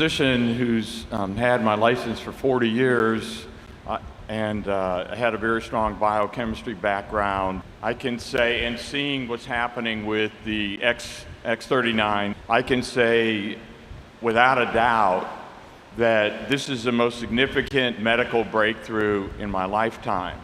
physician who's had my license for 40 years and had a very strong biochemistry background, I can say, and seeing what's happening with the X39, I can say without a doubt that this is the most significant medical breakthrough in my lifetime.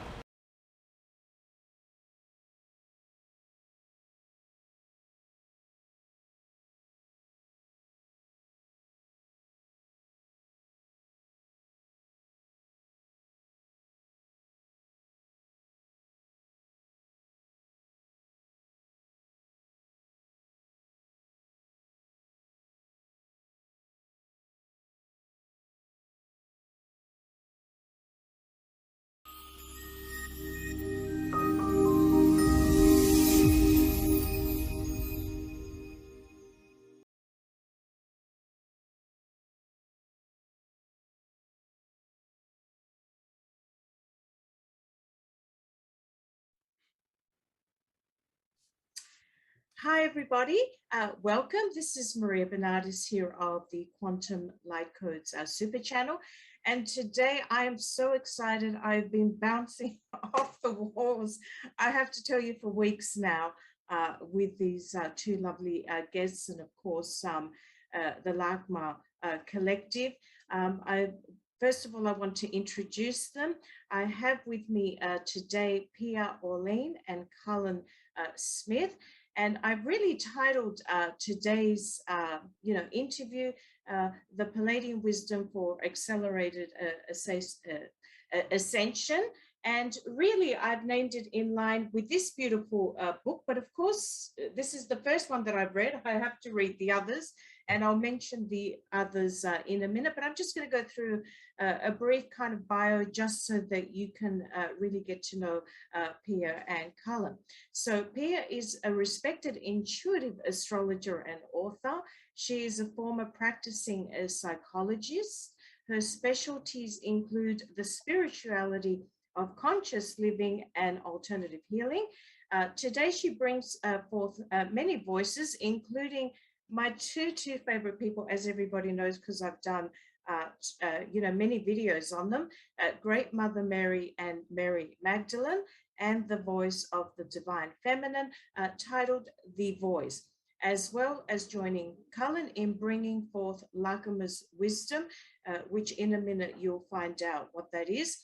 Hi, everybody. Welcome. This is Maria Bernardis here of the Quantum Light Codes Super Channel. And today I am so excited. I've been bouncing off the walls, I have to tell you, for weeks now with these two lovely guests and, of course, the LACMA Collective. First of all, I want to introduce them. I have with me today Pia Orlean and Cullen Smith. And I've really titled today's interview, The Pleiadean Wisdom for Accelerated Ascension. And really, I've named it in line with this beautiful book. But of course, this is the first one that I've read. I have to read the others, and I'll mention the others in a minute. But I'm just going to go through a brief kind of bio just so that you can really get to know Pia and Cullen. So Pia is a respected intuitive astrologer and author. She is a former practicing psychologist. Her specialties include the spirituality of conscious living and alternative healing. Today, she brings forth many voices, including my two favorite people, as everybody knows, because I've done many videos on them, Great Mother Mary and Mary Magdalene, and the voice of the Divine Feminine, titled The Voice, as well as joining Cullen in bringing forth LACMA's wisdom, which in a minute you'll find out what that is.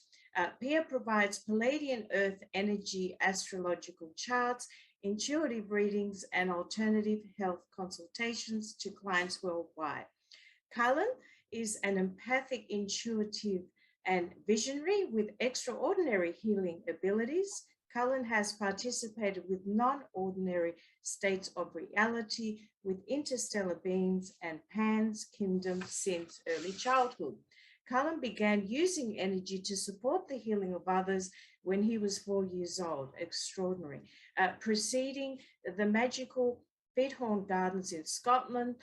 Pia provides Pleiadean Earth energy astrological charts, intuitive readings, and alternative health consultations to clients worldwide. Cullen is an empathic, intuitive, and visionary with extraordinary healing abilities. Cullen has participated with non-ordinary states of reality with interstellar beings and Pan's kingdom since early childhood. Cullen began using energy to support the healing of others when he was 4 years old. Extraordinary. Preceding the magical Feethorn Gardens in Scotland,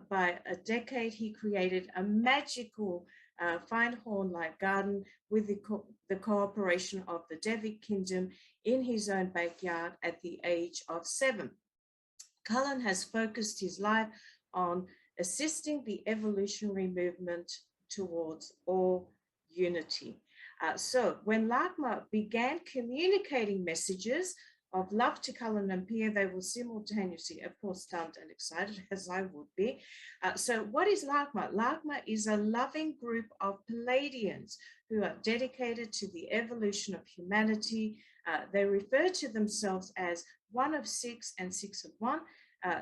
by a decade, he created a magical Findhorn-like garden with the cooperation of the Devic Kingdom in his own backyard at the age of 7. Cullen has focused his life on assisting the evolutionary movement towards all unity. So when LACMA began communicating messages of love to Cullen and Pia, they were simultaneously, of course, stunned and excited, as I would be. So what is LACMA? LACMA is a loving group of Pleiadians who are dedicated to the evolution of humanity. They refer to themselves as one of six and six of one.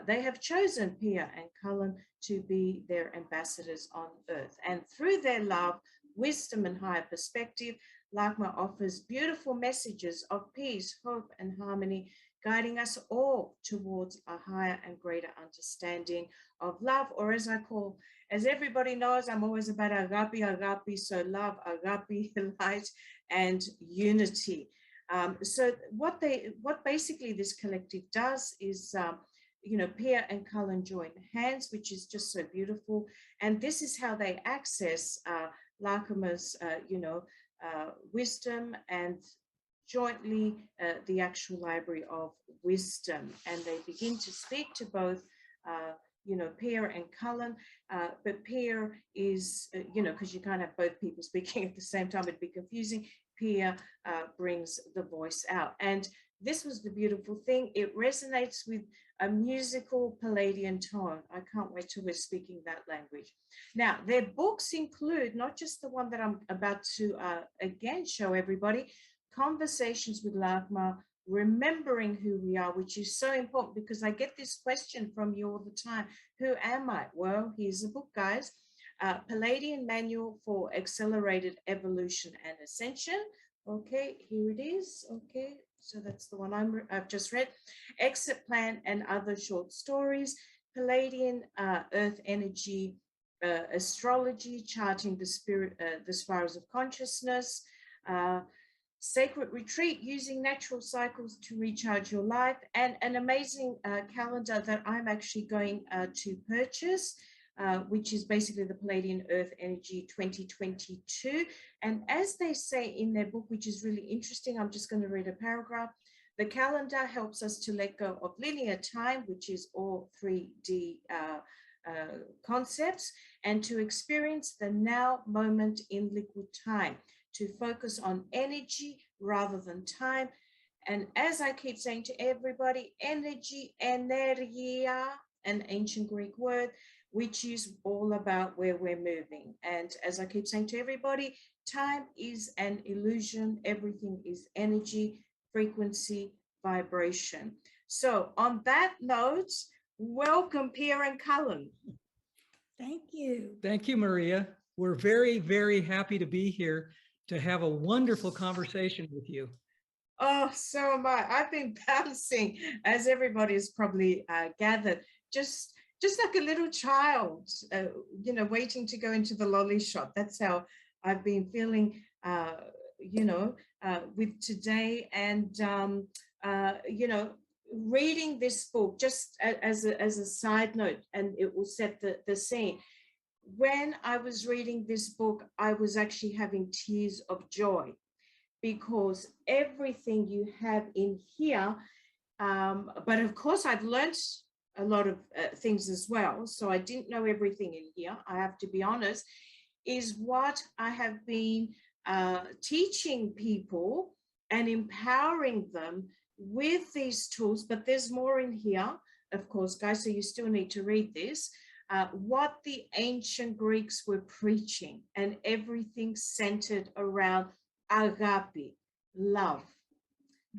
They have chosen Pia and Cullen to be their ambassadors on Earth. And through their love, wisdom, and higher perspective, LACMA offers beautiful messages of peace, hope, and harmony, guiding us all towards a higher and greater understanding of love, or as everybody knows, I'm always about agape, so love, agape, light, and unity. So what basically this collective does is, Pia and Cullen join hands, which is just so beautiful. And this is how they access LACMA's, wisdom and jointly the actual library of wisdom. And they begin to speak to both you know, Pierre and Cullen, but Pierre is, you know, because you can't have both people speaking at the same time, it'd be confusing. Pierre brings the voice out. And this was the beautiful thing. It resonates with a musical Pleiadean tone. I can't wait till we're speaking that language. Now, their books include not just the one that I'm about to again show everybody, Conversations with Lakma, Remembering Who We Are, which is so important because I get this question from you all the time. Who am I? Well, here's a book, guys. Pleiadean Manual for Accelerated Evolution and Ascension. Okay, here it is. Okay, so that's the one I've just read. Exit Plan and Other Short Stories. Pleiadean Earth Energy Astrology, Charting the Spirit, the Spirals of Consciousness. Sacred Retreat, Using Natural Cycles to Recharge Your Life, and an amazing calendar that I'm actually going to purchase, which is basically the Pleiadean Earth Energy 2022. And as they say in their book, which is really interesting, I'm just going to read a paragraph. The calendar helps us to let go of linear time, which is all 3D concepts, and to experience the now moment in liquid time, to focus on energy rather than time. And as I keep saying to everybody, energy, energia, an ancient Greek word, which is all about where we're moving. And as I keep saying to everybody, time is an illusion. Everything is energy, frequency, vibration. So on that note, welcome, Pierre and Cullen. Thank you. Thank you, Maria. We're very, very happy to be here to have a wonderful conversation with you. Oh, so am I. I've been bouncing, as everybody has probably gathered, just like a little child, you know, waiting to go into the lolly shop. That's how I've been feeling, you know, with today. And, you know, reading this book, just as a side note, and it will set the scene. When I was reading this book, I was actually having tears of joy because everything you have in here, but of course I've learned a lot of things as well, so I didn't know everything in here, I have to be honest, is what I have been teaching people and empowering them with these tools. But there's more in here, of course, guys, so you still need to read this. What the ancient Greeks were preaching, and everything centered around agape, love.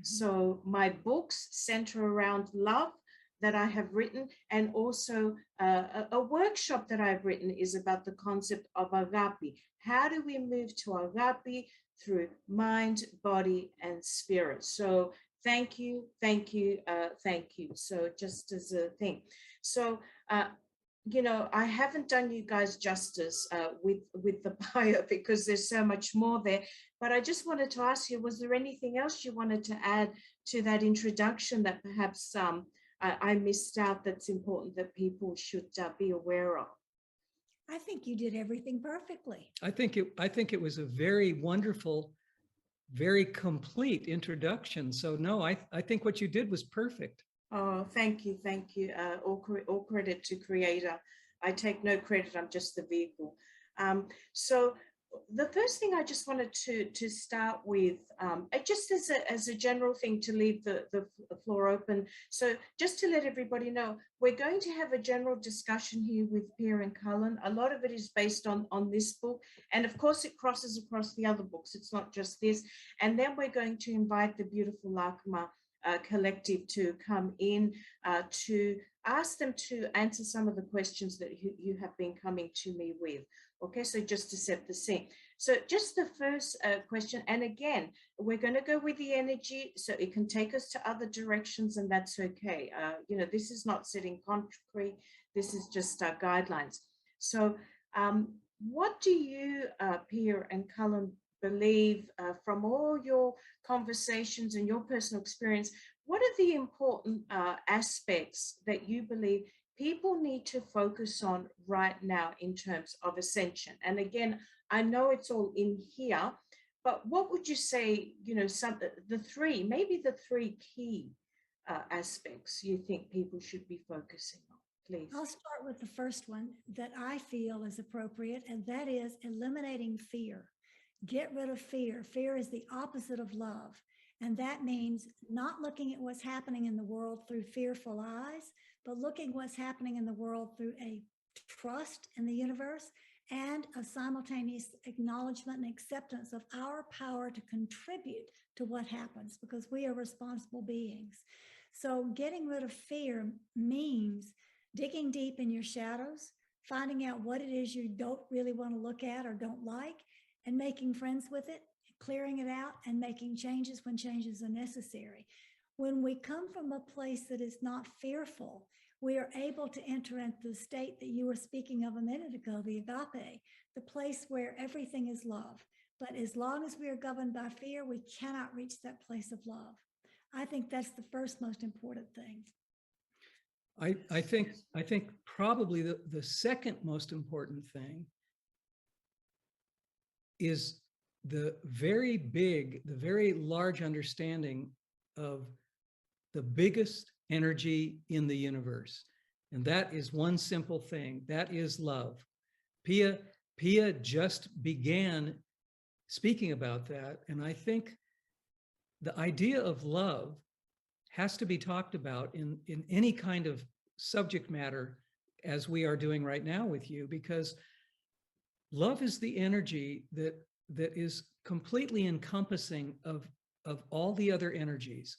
So my books center around love that I have written, and also a workshop that I've written is about the concept of agape. How do we move to agape through mind, body, and spirit? So thank you, thank you, thank you. So just as a thing. So, you know, I haven't done you guys justice with the bio because there's so much more there, but I just wanted to ask you, was there anything else you wanted to add to that introduction that perhaps I missed out that's important that people should be aware of? I think you did everything perfectly. I think it was a very wonderful, very complete introduction. So no, I think what you did was perfect. Oh, thank you, thank you. All credit to Creator. I take no credit, I'm just the vehicle. So the first thing I just wanted to start with, just as a general thing to leave the floor open. So just to let everybody know, we're going to have a general discussion here with Pierre and Cullen. A lot of it is based on this book. And of course, it crosses across the other books. It's not just this. And then we're going to invite the beautiful Lakma collective to come in to ask them to answer some of the questions that you have been coming to me with. Okay, so just to set the scene. So just the first question, and again, we're going to go with the energy, so it can take us to other directions, and that's okay. You know, this is not setting concrete, this is just guidelines. So what do you, Pierre and Cullen, believe from all your conversations and your personal experience, what are the important aspects that you believe people need to focus on right now in terms of ascension? And again, I know it's all in here, but what would you say, you know, the three key aspects you think people should be focusing on? please. I'll start with the first one that I feel is appropriate, and that is eliminating fear. Get rid of fear. Fear is the opposite of love. And that means not looking at what's happening in the world through fearful eyes, but looking what's happening in the world through a trust in the universe and a simultaneous acknowledgement and acceptance of our power to contribute to what happens, because we are responsible beings. So getting rid of fear means digging deep in your shadows, finding out what it is you don't really want to look at or don't like, and making friends with it, clearing it out, and making changes when changes are necessary. When we come from a place that is not fearful, we are able to enter into the state that you were speaking of a minute ago, the agape, the place where everything is love. But as long as we are governed by fear, we cannot reach that place of love. I think that's the first most important thing. I think probably the second most important thing is the very large understanding of the biggest energy in the universe. And that is one simple thing. That is love. Pia just began speaking about that. And I think the idea of love has to be talked about in any kind of subject matter as we are doing right now with you, because love is the energy that is completely encompassing of all the other energies.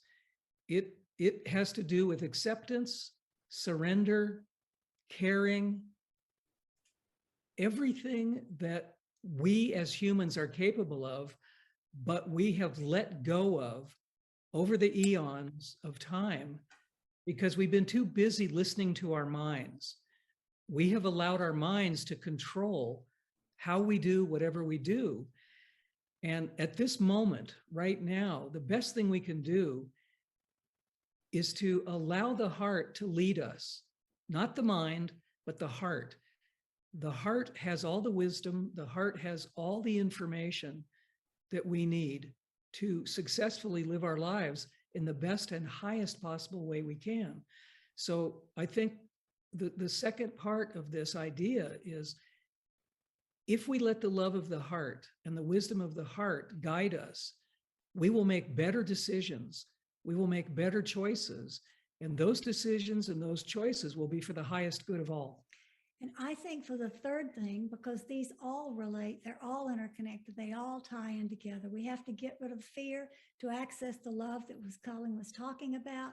It has to do with acceptance, surrender, caring, everything that we as humans are capable of, but we have let go of over the eons of time because we've been too busy listening to our minds. We have allowed our minds to control how we do whatever we do. And at this moment, right now, the best thing we can do is to allow the heart to lead us, not the mind, but the heart. The heart has all the wisdom, the heart has all the information that we need to successfully live our lives in the best and highest possible way we can. So I think the second part of this idea is, if we let the love of the heart and the wisdom of the heart guide us, we will make better decisions. We will make better choices. And those decisions and those choices will be for the highest good of all. And I think for the third thing, because these all relate, they're all interconnected, they all tie in together. We have to get rid of fear to access the love that Colin was talking about.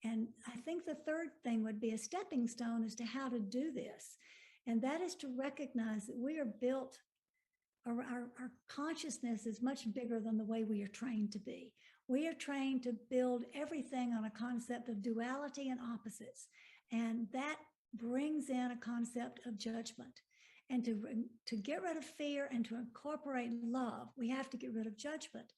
And I think the third thing would be a stepping stone as to how to do this. And that is to recognize that we are built, our consciousness is much bigger than the way we are trained to be. We are trained to build everything on a concept of duality and opposites. And that brings in a concept of judgment. And to get rid of fear and to incorporate love, we have to get rid of judgment.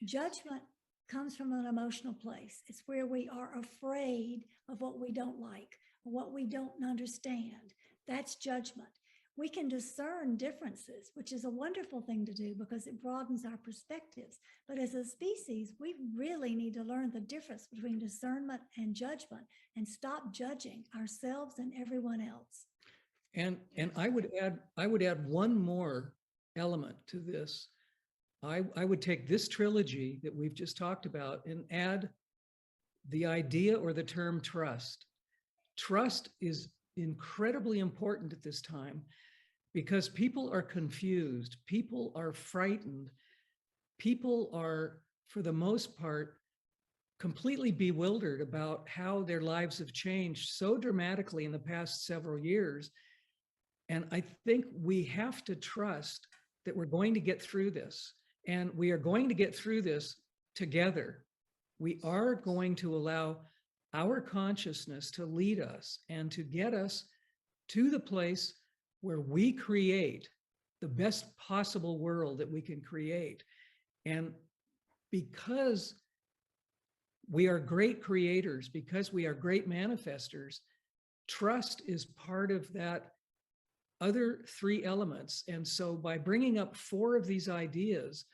Judgment comes from an emotional place. It's where we are afraid of what we don't like, what we don't understand. That's judgment. We can discern differences, which is a wonderful thing to do because it broadens our perspectives. But as a species, we really need to learn the difference between discernment and judgment and stop judging ourselves and everyone else. And I would add one more element to this. I would take this trilogy that we've just talked about and add the idea or the term trust. Trust is incredibly important at this time because people are confused, people are frightened, people are, for the most part, completely bewildered about how their lives have changed so dramatically in the past several years. And I think we have to trust that we're going to get through this, and we are going to get through this together. We are going to allow our consciousness to lead us and to get us to the place where we create the best possible world that we can create. And because we are great creators, because we are great manifestors, trust is part of that other three elements. And so by bringing up four of these ideas,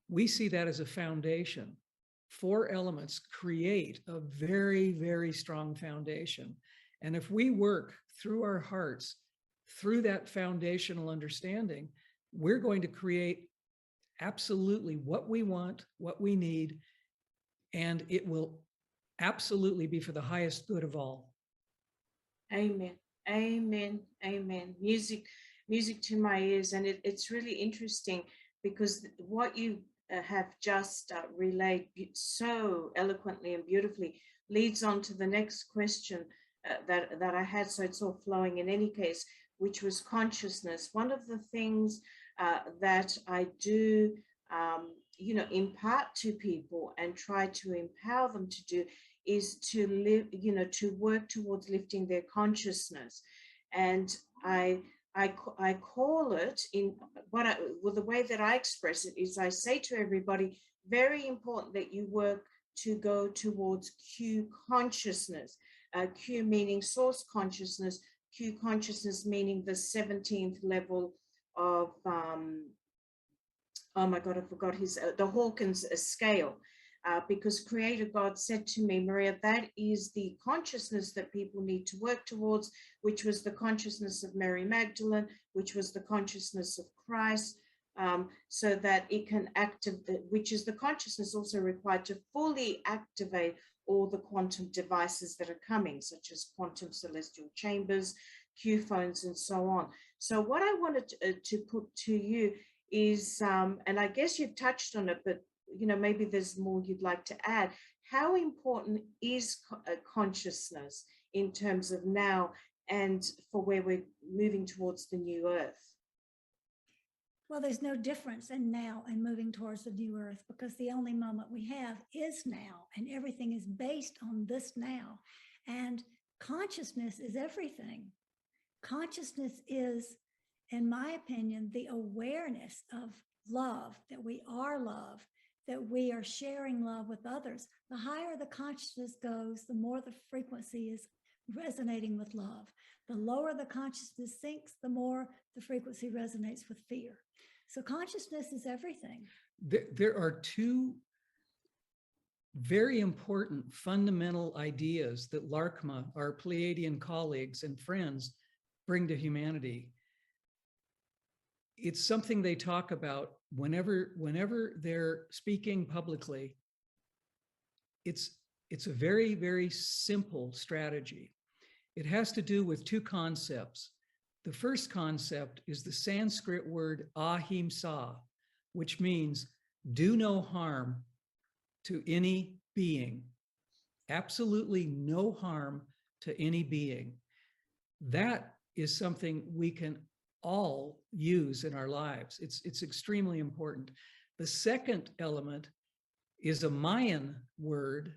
we see that as a foundation. Four elements create a very, very strong foundation. And if we work through our hearts, through that foundational understanding, we're going to create absolutely what we want, what we need, and it will absolutely be for the highest good of all. Amen. Amen. Amen. Music to my ears. And it's really interesting because what you have just relayed so eloquently and beautifully leads on to the next question that I had. So it's all flowing in any case, which was consciousness. One of the things that I do, impart to people and try to empower them to do is to live, to work towards lifting their consciousness. And I call it the way that I express it is I say to everybody, very important that you work to go towards Q consciousness, Q meaning source consciousness, Q consciousness meaning the 17th level of, oh my God, I forgot the Hawkins scale. Because Creator God said to me, Maria, that is the consciousness that people need to work towards, which was the consciousness of Mary Magdalene, which was the consciousness of Christ, so that it can activate, which is the consciousness also required to fully activate all the quantum devices that are coming, such as quantum celestial chambers, Q phones, and so on. So what I wanted to put to you is, and I guess you've touched on it, but maybe there's more you'd like to add. How important is consciousness in terms of now and for where we're moving towards the new earth? Well, there's no difference in now and moving towards the new earth, because the only moment we have is now, and everything is based on this now. And consciousness is everything. Consciousness is, in my opinion, the awareness of love, that we are love, that we are sharing love with others. The higher the consciousness goes, the more the frequency is resonating with love. The lower the consciousness sinks, the more the frequency resonates with fear. So consciousness is everything. There are two very important fundamental ideas that Larkma, our Pleiadean colleagues and friends, bring to humanity. It's something they talk about whenever they're speaking publicly. It's a very, very simple strategy. It has to do with two concepts. The first concept is the Sanskrit word ahimsa, which means do no harm to any being. Absolutely no harm to any being. That is something we can all use in our lives. It's extremely important. The second element is a Mayan word,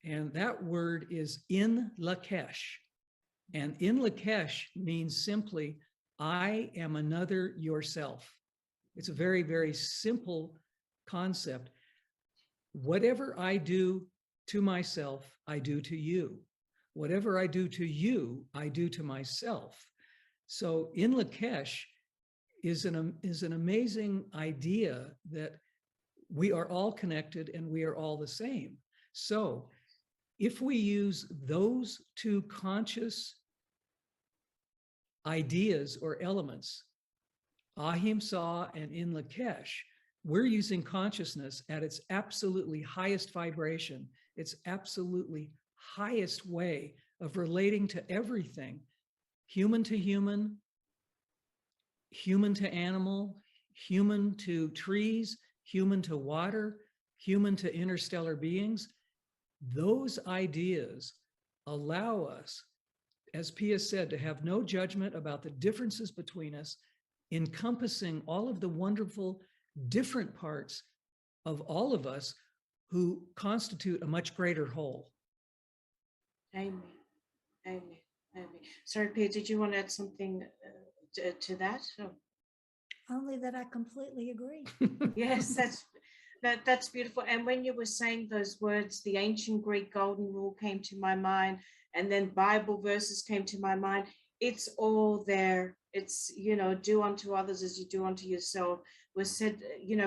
and that word is in Lakesh. And in Lakesh means simply, I am another yourself. It's a very, very simple concept. Whatever I do to myself, I do to you. Whatever I do to you, I do to myself. So in Lakesh is an amazing idea that we are all connected and we are all the same. So if we use those two conscious ideas or elements, ahimsa and in Lakesh, we're using consciousness at its absolutely highest vibration, its absolutely highest way of relating to everything, human to human, human to animal, human to trees, human to water, human to interstellar beings. Those ideas allow us, as Pia said, to have no judgment about the differences between us, encompassing all of the wonderful different parts of all of us who constitute a much greater whole. Amen. Amen. Amen. Sorry, Pia, did you want to add something to that? Oh. Only that I completely agree. Yes, that's beautiful. And when you were saying those words, the ancient Greek golden rule came to my mind, and then Bible verses came to my mind. It's all there. It's, do unto others as you do unto yourself. Was said,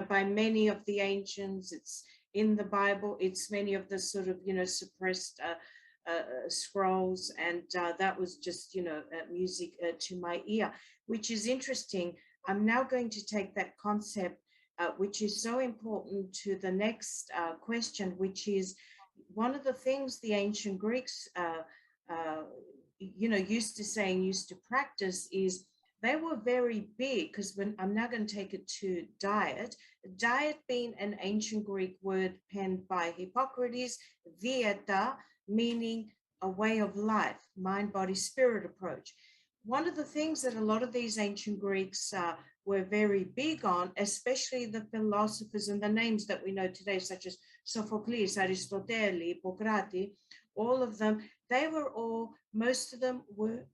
by many of the ancients. It's in the Bible. It's many of the sort of, suppressed scrolls, and that was just, music to my ear, which is interesting. I'm now going to take that concept, which is so important, to the next question, which is one of the things the ancient Greeks, used to say and used to practice is they were very big, because when I'm now going to take it to diet, diet being an ancient Greek word penned by Hippocrates, dieta, meaning a way of life, mind, body, spirit approach. One of the things that a lot of these ancient Greeks were very big on, especially the philosophers and the names that we know today, such as Sophocles, Aristotle, Hippocrates, all of them, most of them were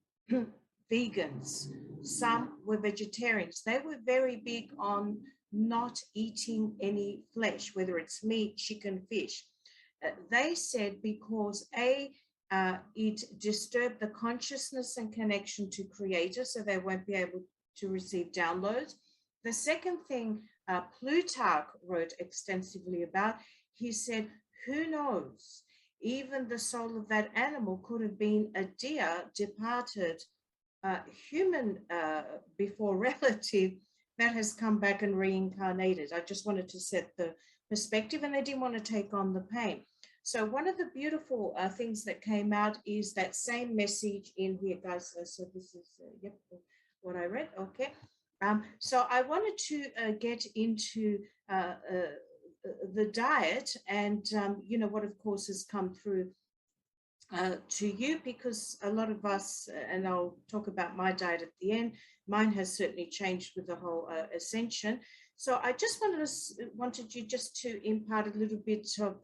vegans. Some were vegetarians. They were very big on not eating any flesh, whether it's meat, chicken, fish. They said because it disturbed the consciousness and connection to Creator, so they won't be able to receive downloads. The second thing Plutarch wrote extensively about, he said, who knows, even the soul of that animal could have been a dear departed human before relative that has come back and reincarnated. I just wanted to set the perspective, and they didn't want to take on the pain. So one of the beautiful things that came out is that same message in here, guys. So this is what I read. Okay. So I wanted to get into the diet, and what of course has come through to you, because a lot of us, and I'll talk about my diet at the end, mine has certainly changed with the whole Ascension. So I just wanted you just to impart a little bit of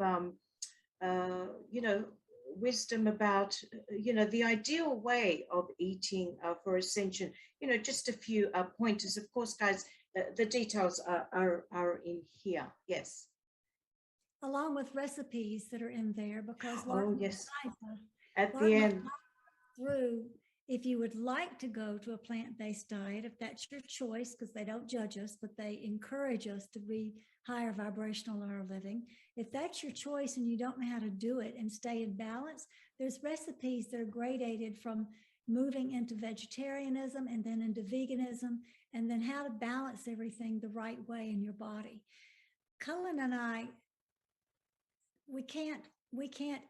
wisdom about, the ideal way of eating for Ascension, just a few pointers. Of course, guys, the details are in here. Yes. Along with recipes that are in there, because yes, at the end. Through, if you would like to go to a plant-based diet, if that's your choice, because they don't judge us, but they encourage us to be higher vibrational in our living. If that's your choice and you don't know how to do it and stay in balance, there's recipes that are gradated from moving into vegetarianism and then into veganism, and then how to balance everything the right way in your body. Cullen and I, we can't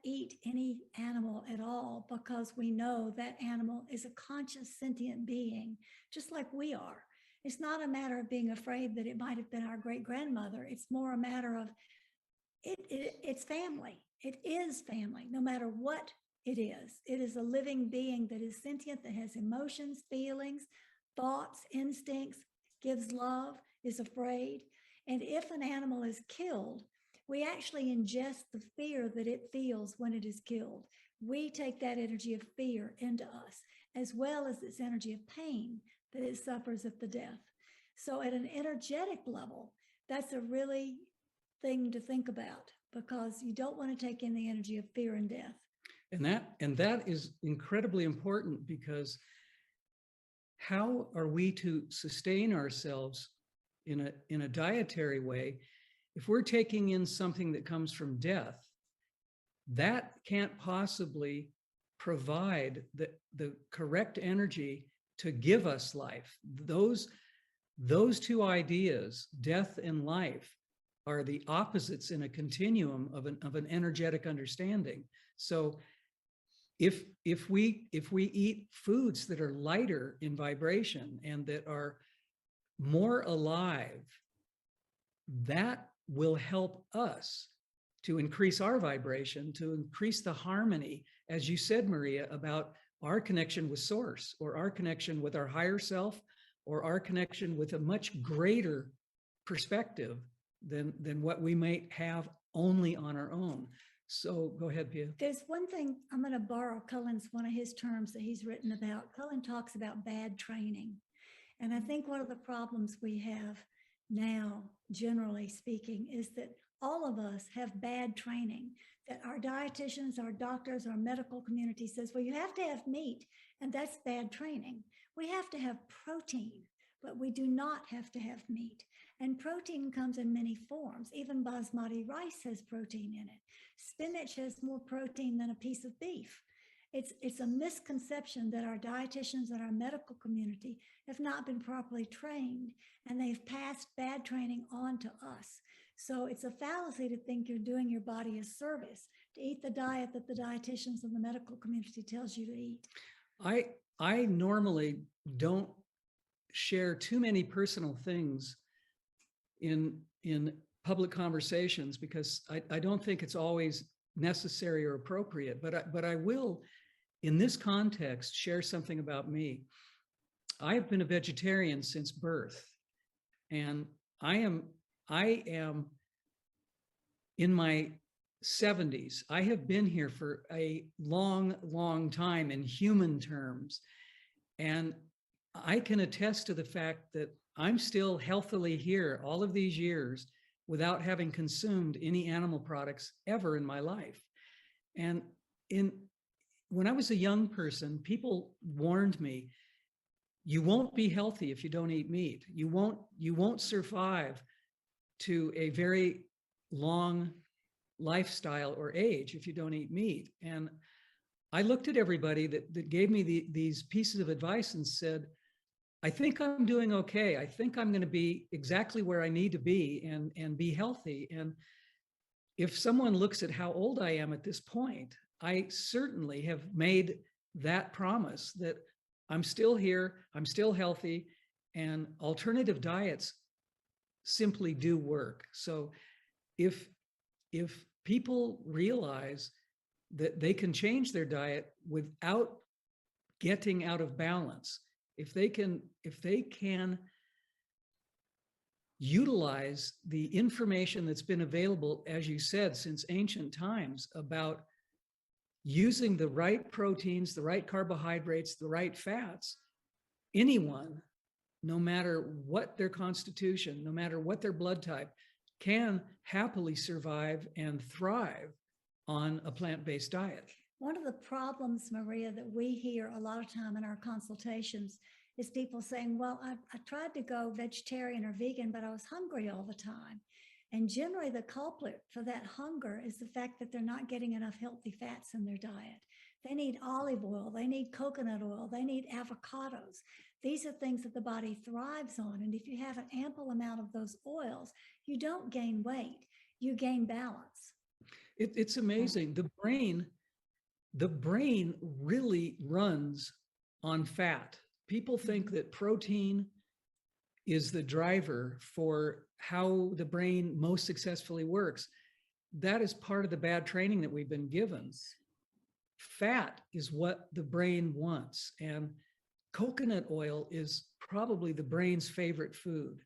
eat any animal at all, because we know that animal is a conscious sentient being, just like we are. It's not a matter of being afraid that it might have been our great-grandmother. It's more a matter of it's family. It is family, no matter what it is. It is a living being that is sentient, that has emotions, feelings, thoughts, instincts, gives love, is afraid. And if an animal is killed, we actually ingest the fear that it feels when it is killed. We take that energy of fear into us, as well as its energy of pain that it suffers at the death. So at an energetic level, that's a really thing to think about, because you don't want to take in the energy of fear and death. And that is incredibly important, because how are we to sustain ourselves in a dietary way if we're taking in something that comes from death? That can't possibly provide the correct energy to give us life. Those two ideas, death and life, are the opposites in a continuum of an energetic understanding. So if we eat foods that are lighter in vibration and that are more alive, that will help us to increase our vibration, to increase the harmony, as you said, Maria, about our connection with Source, or our connection with our higher self, or our connection with a much greater perspective than what we might have only on our own. So go ahead, Pia. There's one thing, I'm going to borrow Cullen's, one of his terms that he's written about. Cullen talks about bad training. And I think one of the problems we have now, generally speaking, is that all of us have bad training, that our dietitians, our doctors, our medical community says, well, you have to have meat, and that's bad training. We have to have protein, but we do not have to have meat. And protein comes in many forms. Even basmati rice has protein in it. Spinach has more protein than a piece of beef. It's a misconception that our dietitians and our medical community have not been properly trained, and they've passed bad training on to us. So it's a fallacy to think you're doing your body a service to eat the diet that the dietitians and the medical community tells you to eat. I normally don't share too many personal things in public conversations because I don't think it's always necessary or appropriate, but I will, in this context, share something about me. I have been a vegetarian since birth, and I am in my 70s. I have been here for a long, long time in human terms, and I can attest to the fact that I'm still healthily here all of these years without having consumed any animal products ever in my life. And when I was a young person, people warned me, you won't be healthy if you don't eat meat. You won't survive to a very long lifestyle or age if you don't eat meat. And I looked at everybody that gave me these pieces of advice and said, I think I'm doing okay. I think I'm going to be exactly where I need to be and be healthy. And if someone looks at how old I am at this point, I certainly have made that promise that I'm still here, I'm still healthy, and alternative diets simply do work. So if people realize that they can change their diet without getting out of balance, if they can utilize the information that's been available, as you said, since ancient times about using the right proteins, the right carbohydrates, the right fats, anyone, no matter what their constitution, no matter what their blood type, can happily survive and thrive on a plant-based diet. One of the problems, Maria, that we hear a lot of time in our consultations is people saying, well, I tried to go vegetarian or vegan, but I was hungry all the time. And generally the culprit for that hunger is the fact that they're not getting enough healthy fats in their diet. They need olive oil, they need coconut oil, they need avocados. These are things that the body thrives on. And if you have an ample amount of those oils, you don't gain weight, you gain balance. It's amazing. The brain really runs on fat. People think that protein is the driver for how the brain most successfully works. That is part of the bad training that we've been given. Fat is what the brain wants. And coconut oil is probably the brain's favorite food.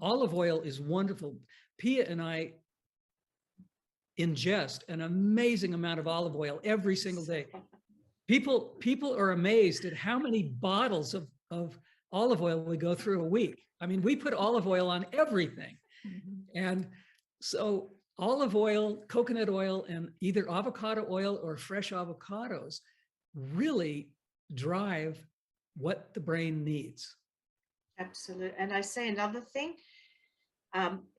Olive oil is wonderful. Pia and I ingest an amazing amount of olive oil every single day. People are amazed at how many bottles of olive oil we go through a week. I mean, we put olive oil on everything. And so olive oil, coconut oil, and either avocado oil or fresh avocados really drive what the brain needs. Absolutely. And I say another thing,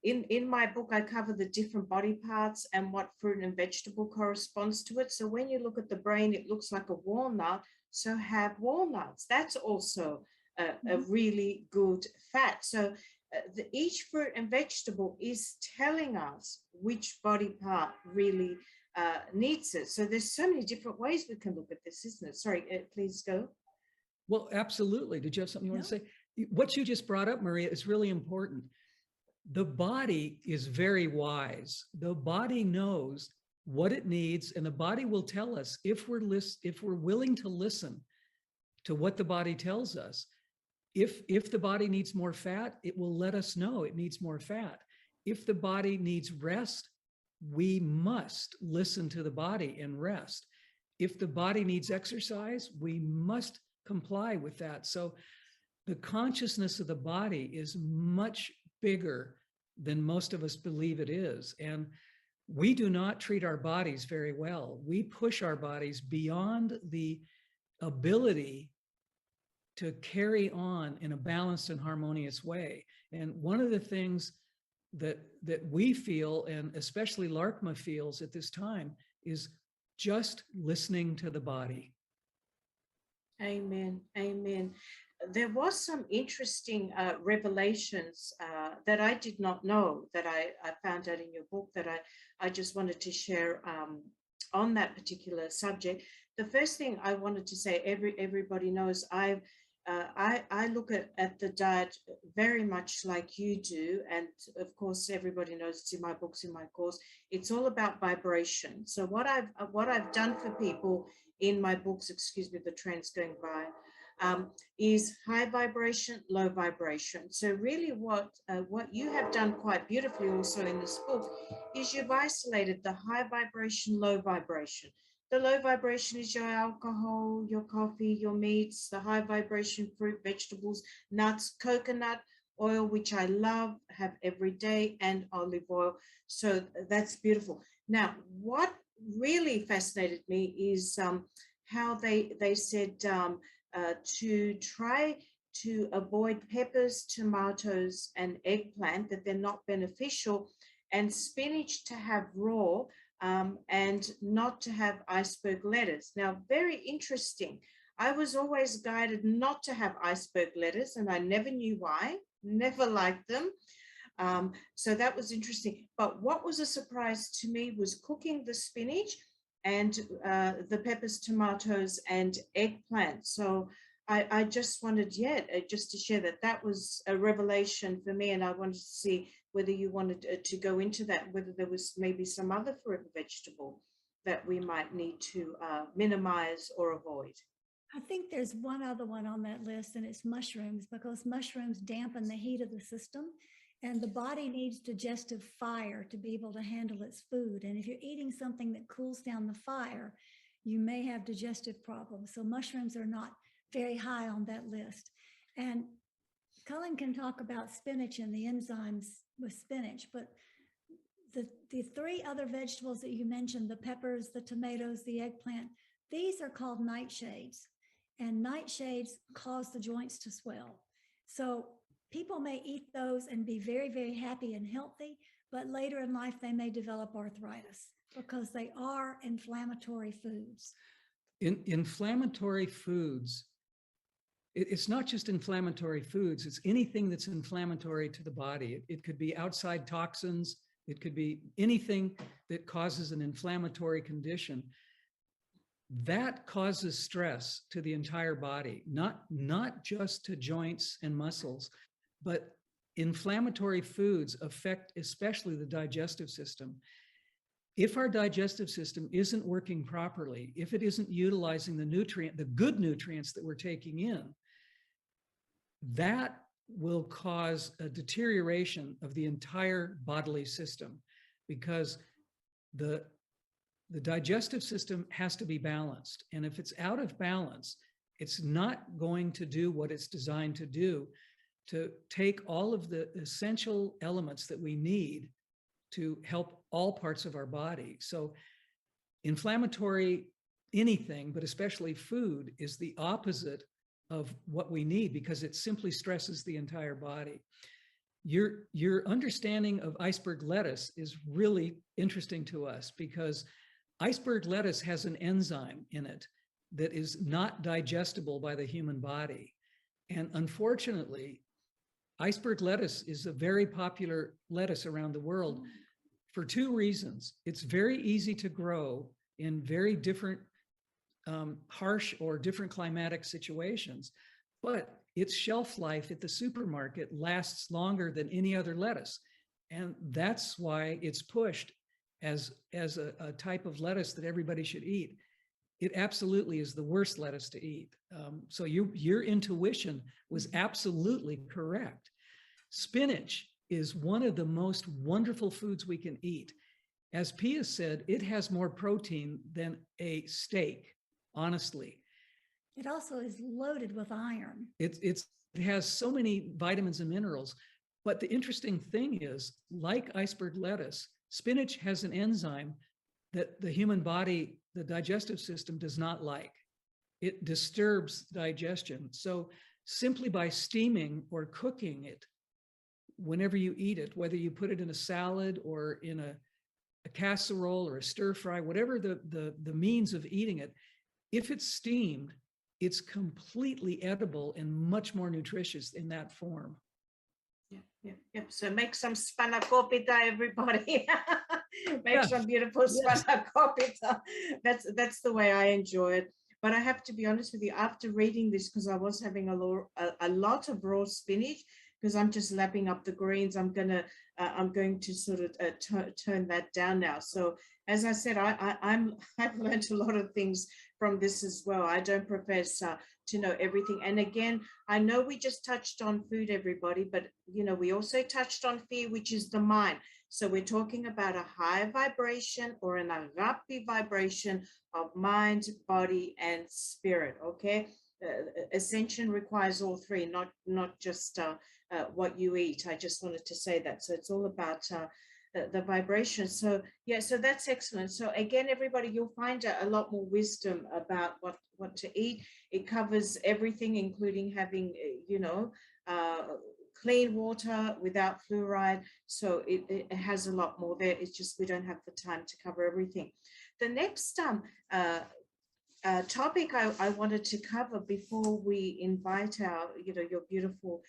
in my book, I cover the different body parts and what fruit and vegetable corresponds to it. So when you look at the brain, it looks like a walnut. So have walnuts. That's also a really good fat. So each fruit and vegetable is telling us which body part really needs it. So there's so many different ways we can look at this, isn't it? Sorry, please go. Well, absolutely. Did you have something you want to say? What you just brought up, Maria, is really important. The body is very wise. The body knows what it needs, and the body will tell us if we're willing to listen to what the body tells us. If the body needs more fat, it will let us know it needs more fat. If the body needs rest, we must listen to the body and rest. If the body needs exercise, we must comply with that. So the consciousness of the body is much bigger than most of us believe it is. And we do not treat our bodies very well. We push our bodies beyond the ability to carry on in a balanced and harmonious way. And one of the things that we feel, and especially LARCMA feels at this time, is just listening to the body. Amen. Amen. There was some interesting revelations that I did not know, that I found out in your book, that I just wanted to share on that particular subject. The first thing I wanted to say, everybody knows I look at the diet very much like you do. And of course, everybody knows it's in my books, in my course. It's all about vibration. So what I've done for people in my books, excuse me, the train's going by, is high vibration, low vibration. So really what you have done quite beautifully also in this book is you've isolated the high vibration, low vibration. The low vibration is your alcohol, your coffee, your meats, the high vibration fruit, vegetables, nuts, coconut oil, which I love, have every day, and olive oil. So that's beautiful. Now, what really fascinated me is how they said to try to avoid peppers, tomatoes, and eggplant, that they're not beneficial, and spinach to have raw, and not to have iceberg lettuce. Now, very interesting. I was always guided not to have iceberg lettuce, and I never knew why, never liked them. So that was interesting. But what was a surprise to me was cooking the spinach and the peppers, tomatoes, and eggplant. So I just wanted, just to share that was a revelation for me, and I wanted to see whether you wanted to go into that, whether there was maybe some other fruit and vegetable that we might need to minimize or avoid. I think there's one other one on that list, and it's mushrooms, because mushrooms dampen the heat of the system, and the body needs digestive fire to be able to handle its food. And if you're eating something that cools down the fire, you may have digestive problems. So mushrooms are not very high on that list. And Cullen can talk about spinach and the enzymes with spinach, but the three other vegetables that you mentioned, the peppers, the tomatoes, the eggplant, these are called nightshades, and nightshades cause the joints to swell. So people may eat those and be very, very happy and healthy, but later in life, they may develop arthritis because they are inflammatory foods. Inflammatory foods, it's not just inflammatory foods, it's anything that's inflammatory to the body. It could be outside toxins, it could be anything that causes an inflammatory condition. That causes stress to the entire body, not just to joints and muscles, but inflammatory foods affect especially the digestive system. If our digestive system isn't working properly, if it isn't utilizing the good nutrients that we're taking in, that will cause a deterioration of the entire bodily system, because the digestive system has to be balanced. And if it's out of balance, it's not going to do what it's designed to do, to take all of the essential elements that we need to help all parts of our body. So inflammatory anything, but especially food, is the opposite of what we need, because it simply stresses the entire body. Your understanding of iceberg lettuce is really interesting to us, because iceberg lettuce has an enzyme in it that is not digestible by the human body. And unfortunately, iceberg lettuce is a very popular lettuce around the world for two reasons. It's very easy to grow in very different harsh or different climatic situations, but its shelf life at the supermarket lasts longer than any other lettuce. And that's why it's pushed as a type of lettuce that everybody should eat. It absolutely is the worst lettuce to eat. So your intuition was absolutely correct. Spinach is one of the most wonderful foods we can eat. As Pia said, it has more protein than a steak, honestly. It also is loaded with iron. It has so many vitamins and minerals. But the interesting thing is, like iceberg lettuce, spinach has an enzyme that the human body, the digestive system, does not like. It disturbs digestion. So simply by steaming or cooking it, whenever you eat it, whether you put it in a salad or in a casserole or a stir fry, whatever the means of eating it, if it's steamed, it's completely edible and much more nutritious in that form. Yeah. So make some spanakopita, everybody. Make Yeah. some beautiful Yes. spanakopita. That's the way I enjoy it. But I have to be honest with you, after reading this, because I was having a lot of raw spinach, because I'm just lapping up the greens, I'm going to sort of turn that down now. So as I said, I've learned a lot of things from this as well. I don't profess to know everything. And again, I know we just touched on food, everybody, but we also touched on fear, which is the mind. So we're talking about a high vibration or an agape vibration of mind, body, and spirit. Okay, Ascension requires all three, not just what you eat. I just wanted to say that. So it's all about the vibration. So yeah, so that's excellent. So again, everybody, you'll find a lot more wisdom about what to eat. It covers everything, including having clean water without fluoride. So it has a lot more there. It's just we don't have the time to cover everything. The next topic I wanted to cover before we invite our, your beautiful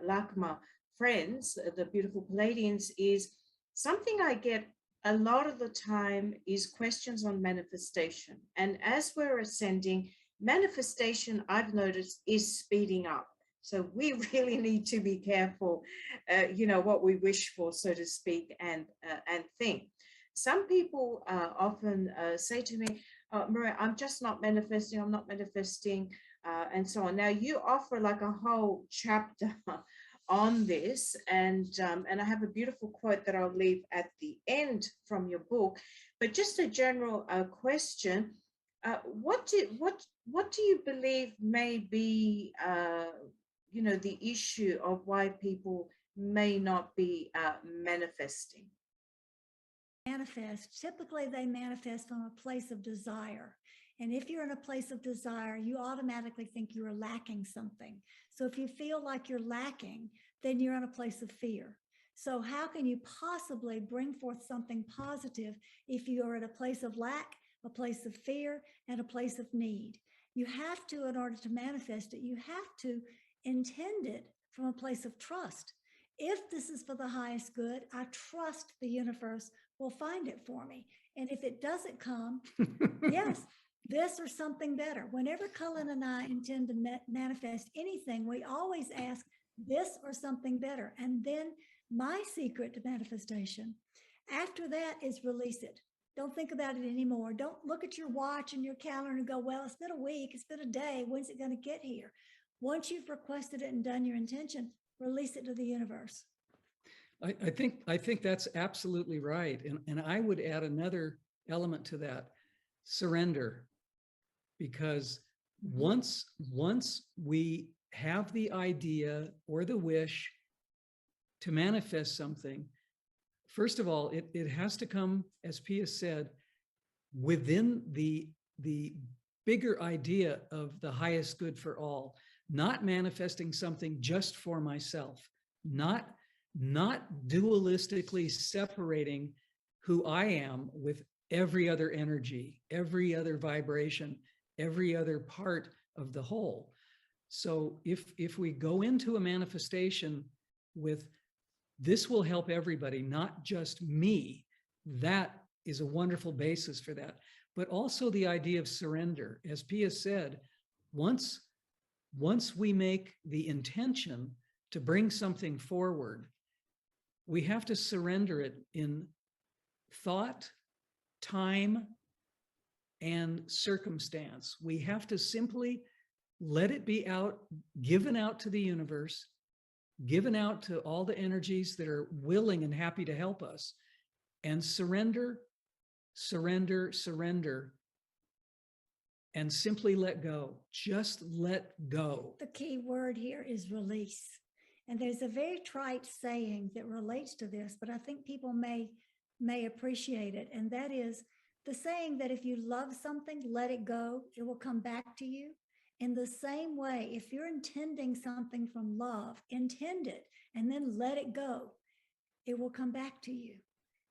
Lakma friends, the beautiful Pleiadians, is something I get a lot of the time is questions on manifestation. And as we're ascending, manifestation, I've noticed, is speeding up. So we really need to be careful, what we wish for, so to speak, and think. Some people often say to me, Maria, I'm just not manifesting, I'm not manifesting, and so on. Now, you offer like a whole chapter on this, and I have a beautiful quote that I'll leave at the end from your book. But just a general question, what do you believe may be the issue of why people may not be manifesting? Manifest, typically they manifest from a place of desire. And if you're in a place of desire, you automatically think you are lacking something. So if you feel like you're lacking, then you're in a place of fear. So how can you possibly bring forth something positive if you are at a place of lack, a place of fear, and a place of need? You have to, in order to manifest it, you have to intend it from a place of trust. If this is for the highest good, I trust the universe will find it for me. And if it doesn't come, yes, this or something better. Whenever Cullen and I intend to manifest anything, we always ask this or something better. And then my secret to manifestation, after that, is release it. Don't think about it anymore. Don't look at your watch and your calendar and go, well, it's been a week, it's been a day. When's it going to get here? Once you've requested it and done your intention, release it to the universe. I think that's absolutely right. And I would add another element to that: surrender. Because once we have the idea or the wish to manifest something, first of all, it has to come, as Pia said, within the bigger idea of the highest good for all, not manifesting something just for myself, not dualistically separating who I am with every other energy, every other vibration, every other part of the whole. So if we go into a manifestation with this will help everybody, not just me, that is a wonderful basis for that. But also the idea of surrender. As Pia said, once we make the intention to bring something forward, we have to surrender it in thought, time, and circumstance. We have to simply let it be given out to the universe, given out to all the energies that are willing and happy to help us, and surrender, and simply let go. Just let go. The key word here is release. And there's a very trite saying that relates to this, but I think people may appreciate it. And that is the saying that if you love something, let it go, it will come back to you. In the same way, if you're intending something from love, intend it and then let it go. It will come back to you.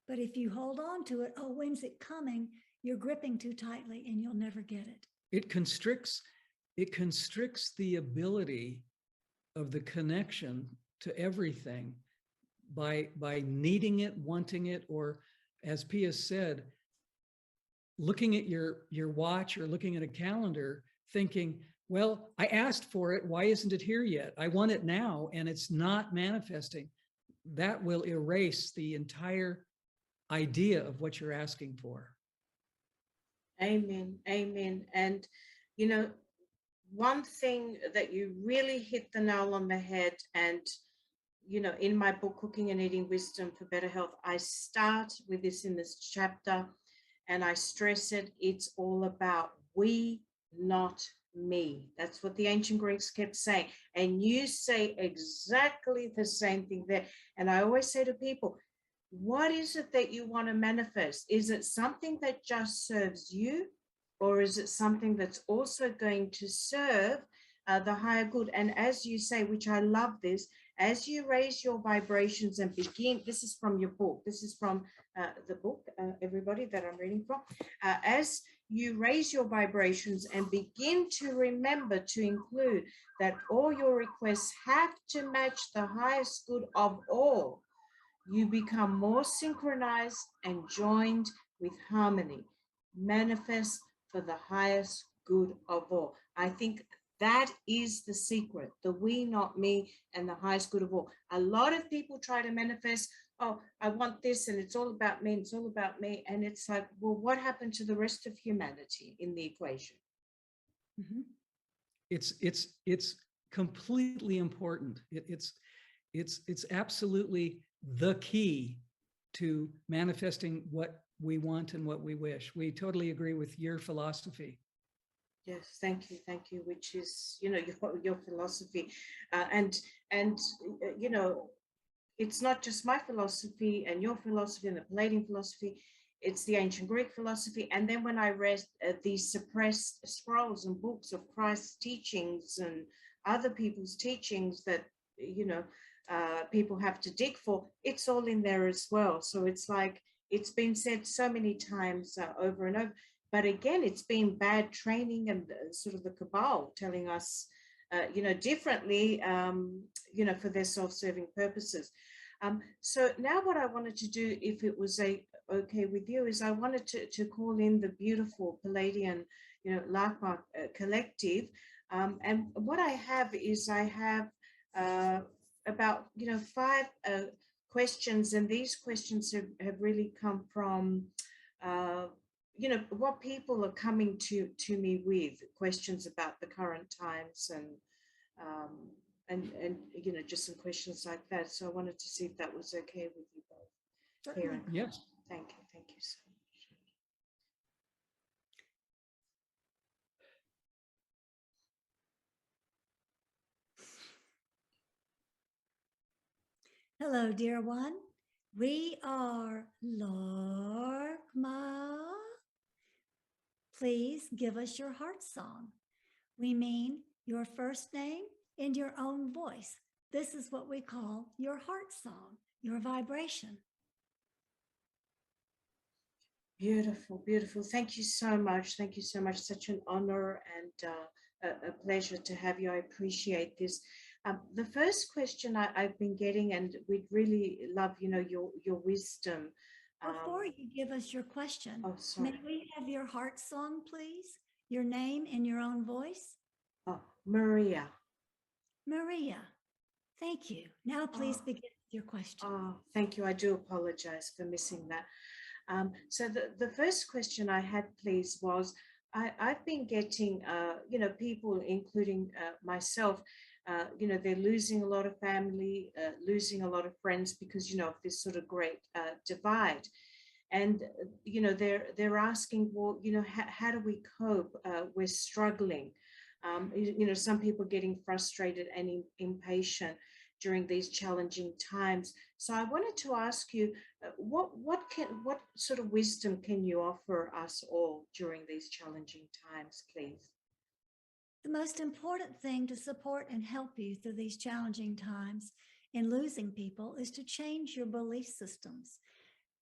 But if you hold on to it, oh, when's it coming? You're gripping too tightly and you'll never get it. It constricts the ability of the connection to everything by needing it, wanting it, or as Pia said, looking at your watch or looking at a calendar thinking, well, I asked for it. Why isn't it here yet? I want it now and it's not manifesting. That will erase the entire idea of what you're asking for. Amen. Amen. And, you know, one thing that you really hit the nail on the head, and, you know, in my book, Cooking and Eating Wisdom for Better Health, I start with this in this chapter and I stress it. It's all about we, not me. That's what the ancient Greeks kept saying. And you say exactly the same thing there. And I always say to people, what is it that you want to manifest? Is it something that just serves you? Or is it something that's also going to serve the higher good? And as you say, which I love this, as you raise your vibrations and begin, this is from your book, this is from the book, everybody, that I'm reading from. As you raise your vibrations and begin to remember to include that all your requests have to match the highest good of all, you become more synchronized and joined with harmony. Manifest for the highest good of all. I think that is the secret, the we, not me, and the highest good of all. A lot of people try to manifest, oh, I want this, and it's all about me, and it's all about me. And it's like, well, what happened to the rest of humanity in the equation? Mhm. It's completely important. It's absolutely the key to manifesting what we want and what we wish. We totally agree with your philosophy. Yes, thank you, which is, you know, your philosophy. And you know, it's not just my philosophy and your philosophy and the Pleiadean philosophy, it's the ancient Greek philosophy. And then when I read these suppressed scrolls and books of Christ's teachings and other people's teachings that, you know, people have to dig for, it's all in there as well. So it's like, it's been said so many times over and over. But again, it's been bad training and sort of the cabal telling us, you know, differently, you know, for their self-serving purposes. So now what I wanted to do, if it was okay with you, is I wanted to call in the beautiful Pleiadean, you know, Lakma collective. And what I have is I have about, you know, 5 questions, and these questions have really come from you know, what people are coming to me with, questions about the current times and you know, just some questions like that. So I wanted to see if that was okay with you both. Certainly. Yes. Thank you so much. Hello, dear one. We are Larkma. Please give us your heart song. We mean your first name in your own voice. This is what we call your heart song, your vibration. Beautiful, beautiful. Thank you so much. Thank you so much. Such an honor and a pleasure to have you. I appreciate this. The first question I've been getting, and we'd really love, you know, your wisdom. Before you give us your question, Oh, sorry. may we have your heart song, please? Your name in your own voice? Oh, Maria. Maria. Thank you. Now please Oh. begin with your question. Oh, thank you. I do apologize for missing that. So the first question I had, please, was I've been getting, you know, people, including myself, you know, they're losing a lot of family, losing a lot of friends because, you know, of this sort of great divide. And, you know, they're asking, well, you know, how do we cope? We're struggling. You know, some people getting frustrated and impatient during these challenging times. So I wanted to ask you, what sort of wisdom can you offer us all during these challenging times, please? The most important thing to support and help you through these challenging times in losing people is to change your belief systems.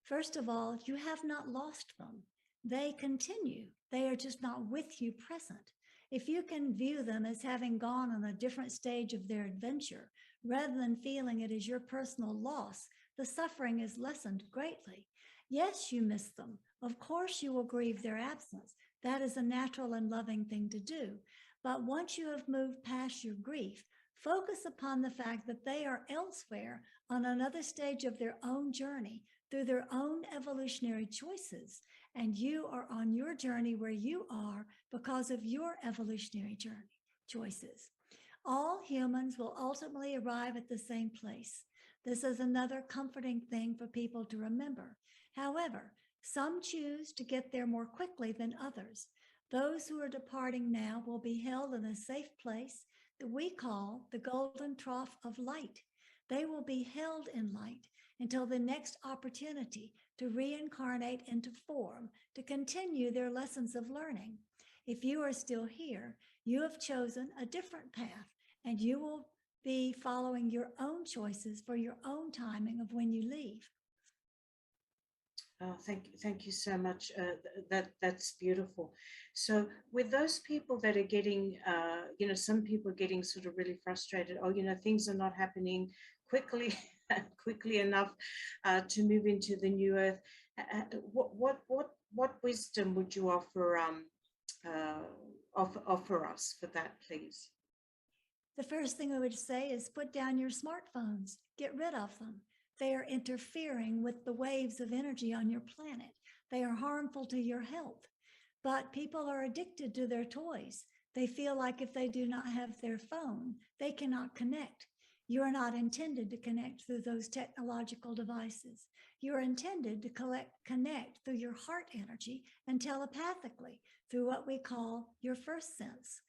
First of all, you have not lost them. They continue. They are just not with you present. If you can view them as having gone on a different stage of their adventure, rather than feeling it as your personal loss, the suffering is lessened greatly. Yes, you miss them. Of course, you will grieve their absence. That is a natural and loving thing to do. But once you have moved past your grief, focus upon the fact that they are elsewhere on another stage of their own journey through their own evolutionary choices. And you are on your journey where you are because of your evolutionary journey choices. All humans will ultimately arrive at the same place. This is another comforting thing for people to remember. However, some choose to get there more quickly than others. Those who are departing now will be held in a safe place that we call the golden trough of light. They will be held in light until the next opportunity to reincarnate into form, to continue their lessons of learning. If you are still here, you have chosen a different path, and you will be following your own choices for your own timing of when you leave. Oh, thank you so much. That's beautiful. So with those people that are getting, some people are getting sort of really frustrated. Oh, things are not happening quickly, quickly enough to move into the new earth. What wisdom would you offer offer us for that, please? The first thing I would say is put down your smartphones, get rid of them. They are interfering with the waves of energy on your planet. They are harmful to your health. But people are addicted to their toys. They feel like if they do not have their phone, they cannot connect. You are not intended to connect through those technological devices. You are intended to connect through your heart energy and telepathically through what we call your first sense.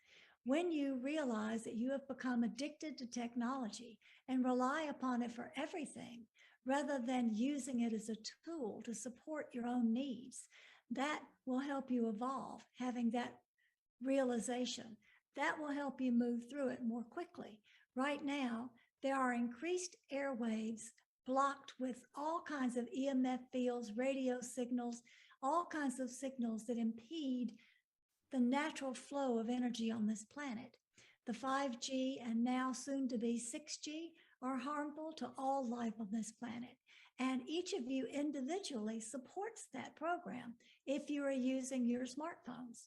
When you realize that you have become addicted to technology and rely upon it for everything, rather than using it as a tool to support your own needs, that will help you evolve, having that realization. That will help you move through it more quickly. Right now, there are increased airwaves blocked with all kinds of EMF fields, radio signals, all kinds of signals that impede the natural flow of energy on this planet. The 5G and now soon to be 6G are harmful to all life on this planet. And each of you individually supports that program if you are using your smartphones.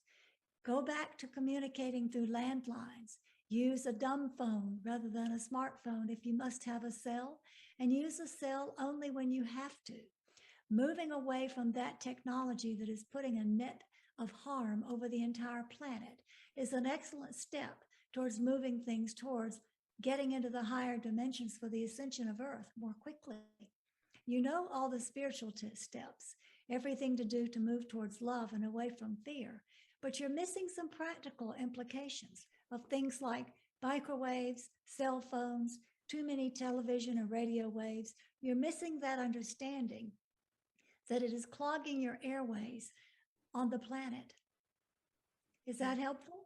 Go back to communicating through landlines. Use a dumb phone rather than a smartphone if you must have a cell, and use a cell only when you have to. Moving away from that technology that is putting a net of harm over the entire planet is an excellent step towards moving things towards getting into the higher dimensions for the ascension of Earth more quickly. You know all the spiritual steps, everything to do to move towards love and away from fear, but you're missing some practical implications of things like microwaves, cell phones, too many television and radio waves. You're missing that understanding that it is clogging your airways on the planet. Is that helpful?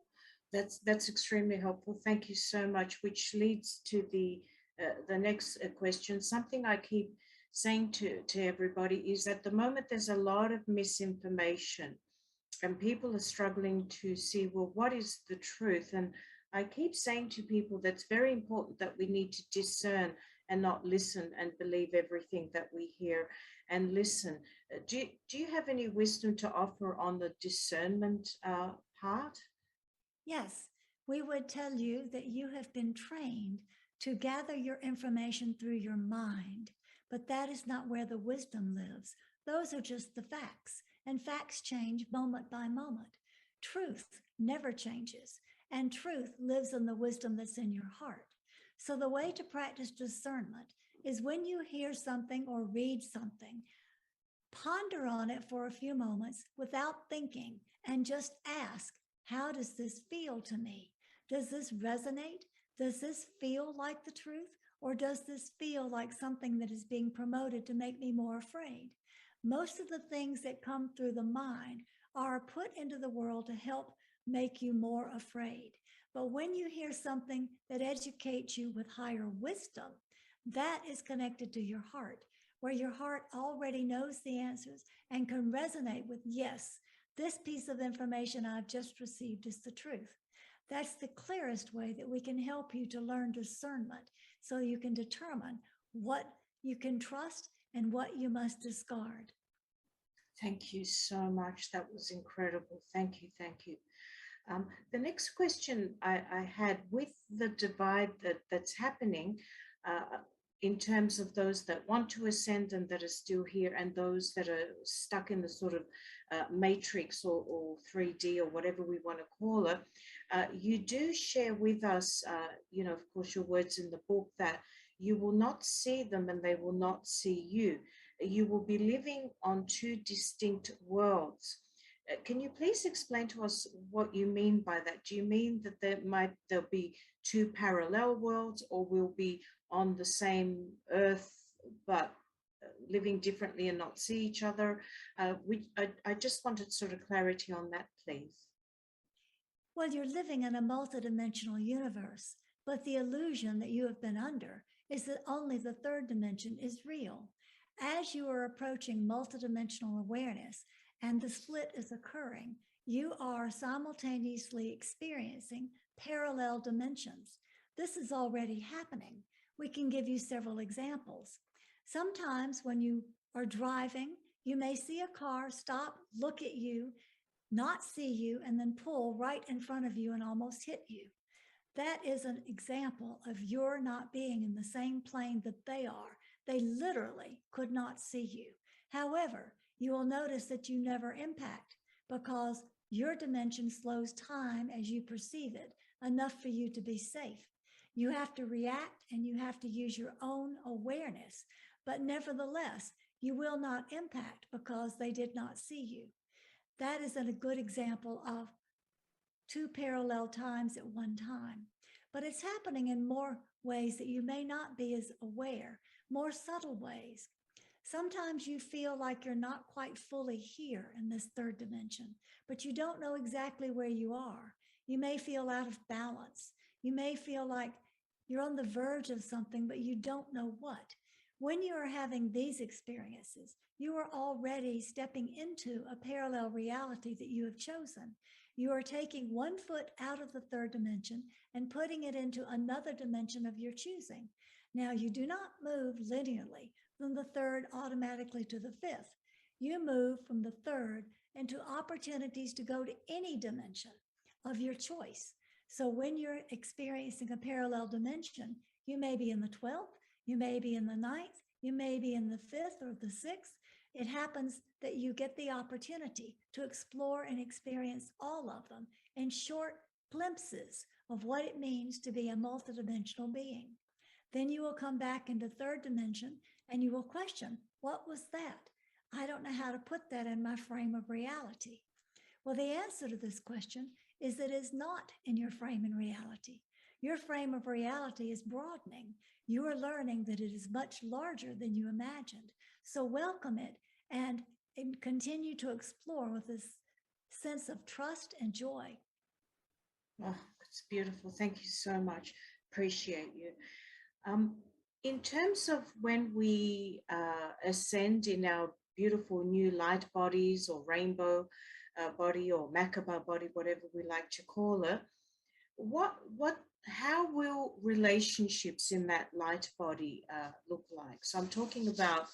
That's extremely helpful. Thank you so much, which leads to the next question. Something I keep saying to everybody is at the moment there's a lot of misinformation and people are struggling to see, well, what is the truth? And I keep saying to people that's very important that we need to discern and not listen and believe everything that we hear, and listen. Do you have any wisdom to offer on the discernment part? Yes, we would tell you that you have been trained to gather your information through your mind, but that is not where the wisdom lives. Those are just the facts, and facts change moment by moment. Truth never changes, and truth lives in the wisdom that's in your heart. So the way to practice discernment is when you hear something or read something, ponder on it for a few moments without thinking and just ask, how does this feel to me? Does this resonate? Does this feel like the truth? Or does this feel like something that is being promoted to make me more afraid? Most of the things that come through the mind are put into the world to help make you more afraid. But when you hear something that educates you with higher wisdom, that is connected to your heart, where your heart already knows the answers and can resonate with, yes, this piece of information I've just received is the truth. That's the clearest way that we can help you to learn discernment, so you can determine what you can trust and what you must discard. Thank you so much. That was incredible. Thank you. Thank you. The next question I had with the divide that's happening in terms of those that want to ascend and that are still here, and those that are stuck in the sort of matrix or 3D or whatever we want to call it, you do share with us, of course, your words in the book that you will not see them and they will not see you. You will be living on two distinct worlds. Can you please explain to us what you mean by that? Do you mean that there'll be two parallel worlds, or we'll be on the same earth but living differently and not see each other? I just wanted sort of clarity on that, please. Well, you're living in a multidimensional universe, but the illusion that you have been under is that only the third dimension is real. As you are approaching multidimensional awareness, and the split is occurring, you are simultaneously experiencing parallel dimensions. This is already happening. We can give you several examples. Sometimes when you are driving, you may see a car stop, look at you, not see you, and then pull right in front of you and almost hit you. That is an example of your not being in the same plane that they are. They literally could not see you. However, you will notice that you never impact, because your dimension slows time as you perceive it, enough for you to be safe. You have to react and you have to use your own awareness, but nevertheless, you will not impact because they did not see you. That is a good example of two parallel times at one time. But it's happening in more ways that you may not be as aware, more subtle ways. Sometimes you feel like you're not quite fully here in this third dimension, but you don't know exactly where you are. You may feel out of balance. You may feel like you're on the verge of something, but you don't know what. When you are having these experiences, you are already stepping into a parallel reality that you have chosen. You are taking one foot out of the third dimension and putting it into another dimension of your choosing. Now, you do not move linearly from the third automatically to the fifth. You move from the third into opportunities to go to any dimension of your choice. So when you're experiencing a parallel dimension, you may be in the 12th, you may be in the 9th, you may be in the 5th or the 6th. It happens that you get the opportunity to explore and experience all of them in short glimpses of what it means to be a multidimensional being. Then you will come back into third dimension and you will question, what was that? I don't know how to put that in my frame of reality. Well, the answer to this question is that it is not in your frame in reality. Your frame of reality is broadening. You are learning that it is much larger than you imagined. So welcome it and continue to explore with this sense of trust and joy. Oh, it's beautiful. Thank you so much. Appreciate you. In terms of when we ascend in our beautiful new light bodies or rainbow body or Merkaba body, whatever we like to call it, how will relationships in that light body look like? So I'm talking about,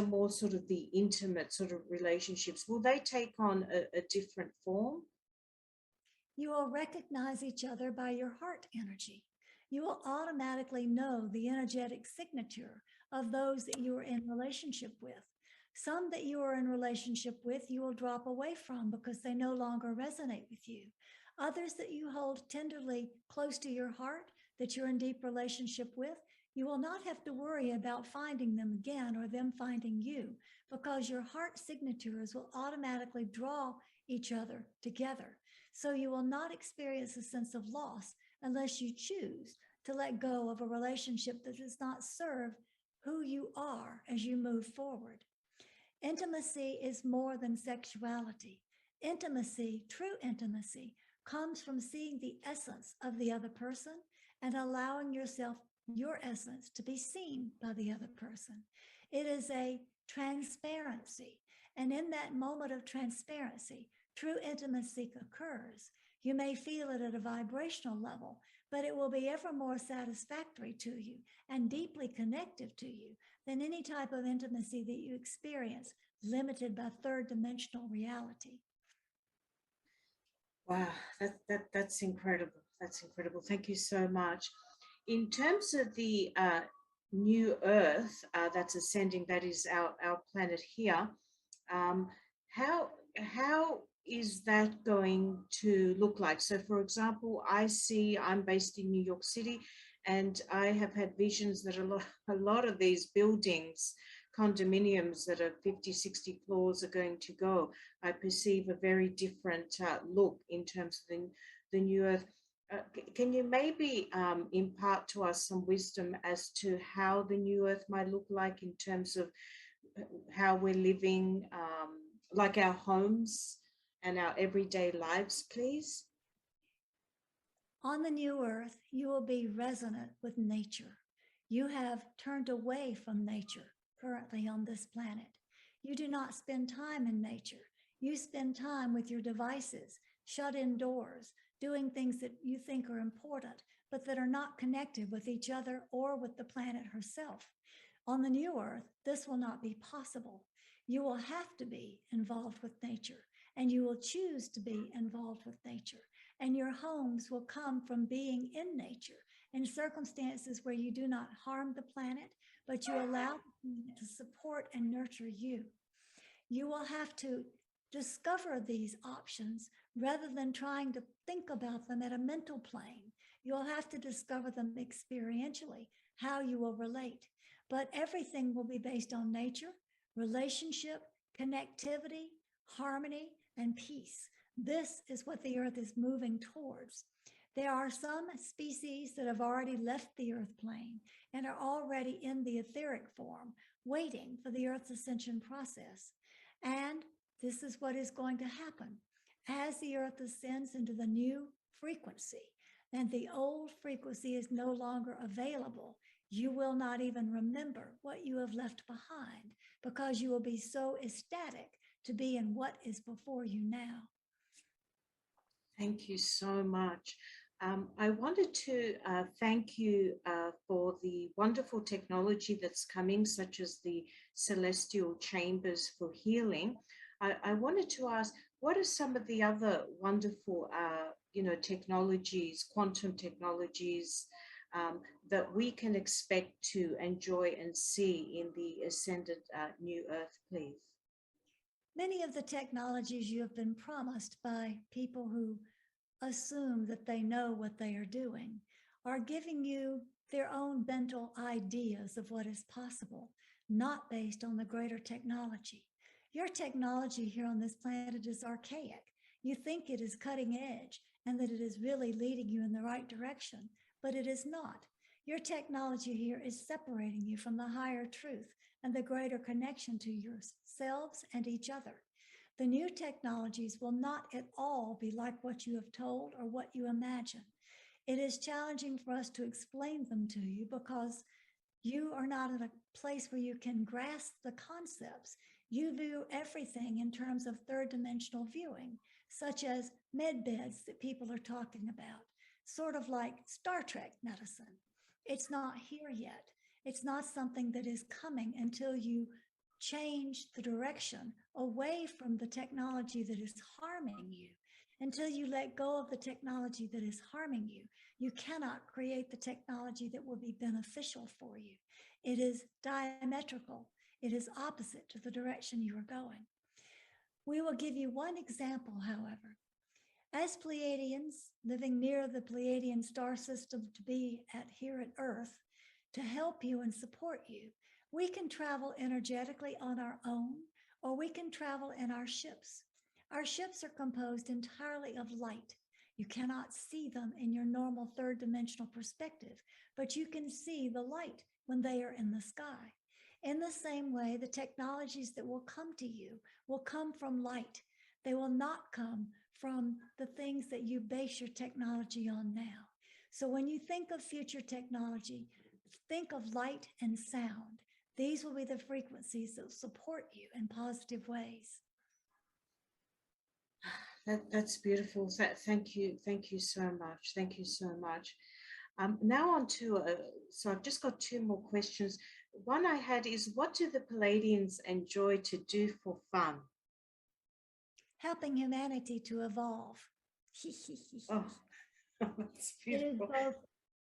more sort of the intimate sort of relationships. Will they take on a different form? You will recognize each other by your heart energy. You will automatically know the energetic signature of those that you are in relationship with. Some that you are in relationship with, you will drop away from because they no longer resonate with you. Others that you hold tenderly close to your heart, that you're in deep relationship with, you will not have to worry about finding them again or them finding you, because your heart signatures will automatically draw each other together. So you will not experience a sense of loss unless you choose to let go of a relationship that does not serve who you are as you move forward. Intimacy is more than sexuality. Intimacy, true intimacy, comes from seeing the essence of the other person and allowing yourself, your essence, to be seen by the other person. It is a transparency. And in that moment of transparency, true intimacy occurs. You may feel it at a vibrational level, but it will be ever more satisfactory to you and deeply connective to you than any type of intimacy that you experience limited by third dimensional reality. Wow, that's incredible. That's incredible. Thank you so much. In terms of the new Earth that's ascending, that is our planet here, how is that going to look like? So, for example, I'm based in New York City, and I have had visions that a lot of these buildings, condominiums that are 50, 60 floors are going to go. I perceive a very different look in terms of the new Earth. Can you maybe impart to us some wisdom as to how the new Earth might look like in terms of how we're living, like our homes and our everyday lives, please? On the new Earth, you will be resonant with nature. You have turned away from nature currently on this planet. You do not spend time in nature. You spend time with your devices, shut indoors, doing things that you think are important, but that are not connected with each other or with the planet herself. On the new Earth, this will not be possible. You will have to be involved with nature, and you will choose to be involved with nature. And your homes will come from being in nature in circumstances where you do not harm the planet, but you allow it to support and nurture you. You will have to discover these options rather than trying to think about them at a mental plane. You'll have to discover them experientially, how you will relate. But everything will be based on nature, relationship, connectivity, harmony, and peace. This is what the Earth is moving towards. There are some species that have already left the Earth plane and are already in the etheric form, waiting for the Earth's ascension process. And this is what is going to happen. As the Earth ascends into the new frequency, and the old frequency is no longer available, you will not even remember what you have left behind because you will be so ecstatic to be in what is before you now. Thank you so much. I wanted to thank you for the wonderful technology that's coming, such as the celestial chambers for healing. I wanted to ask, what are some of the other wonderful, technologies, quantum technologies that we can expect to enjoy and see in the ascended new Earth, please? Many of the technologies you have been promised by people who assume that they know what they are doing are giving you their own mental ideas of what is possible, not based on the greater technology. Your technology here on this planet is archaic. You think it is cutting edge and that it is really leading you in the right direction, but it is not. Your technology here is separating you from the higher truth and the greater connection to yourselves and each other. The new technologies will not at all be like what you have told or what you imagine. It is challenging for us to explain them to you because you are not in a place where you can grasp the concepts. You view everything in terms of third dimensional viewing, such as med beds that people are talking about, sort of like Star Trek medicine. It's not here yet. It's not something that is coming until you change the direction away from the technology that is harming you. Until you let go of the technology that is harming you, you cannot create the technology that will be beneficial for you. It is diametrical. It is opposite to the direction you are going. We will give you one example, however. As Pleiadians living near the Pleiadean star system to be here at Earth, to help you and support you, we can travel energetically on our own, or we can travel in our ships. Our ships are composed entirely of light. You cannot see them in your normal third dimensional perspective, but you can see the light when they are in the sky. In the same way, the technologies that will come to you will come from light. They will not come from the things that you base your technology on now. So when you think of future technology, think of light and sound. These will be the frequencies that support you in positive ways. That's beautiful. Thank you. Thank you so much. Thank you so much. Now on to, so I've just got two more questions. One I had is, what do the Pleiadians enjoy to do for fun? Helping humanity to evolve. Oh, that's It is beautiful. both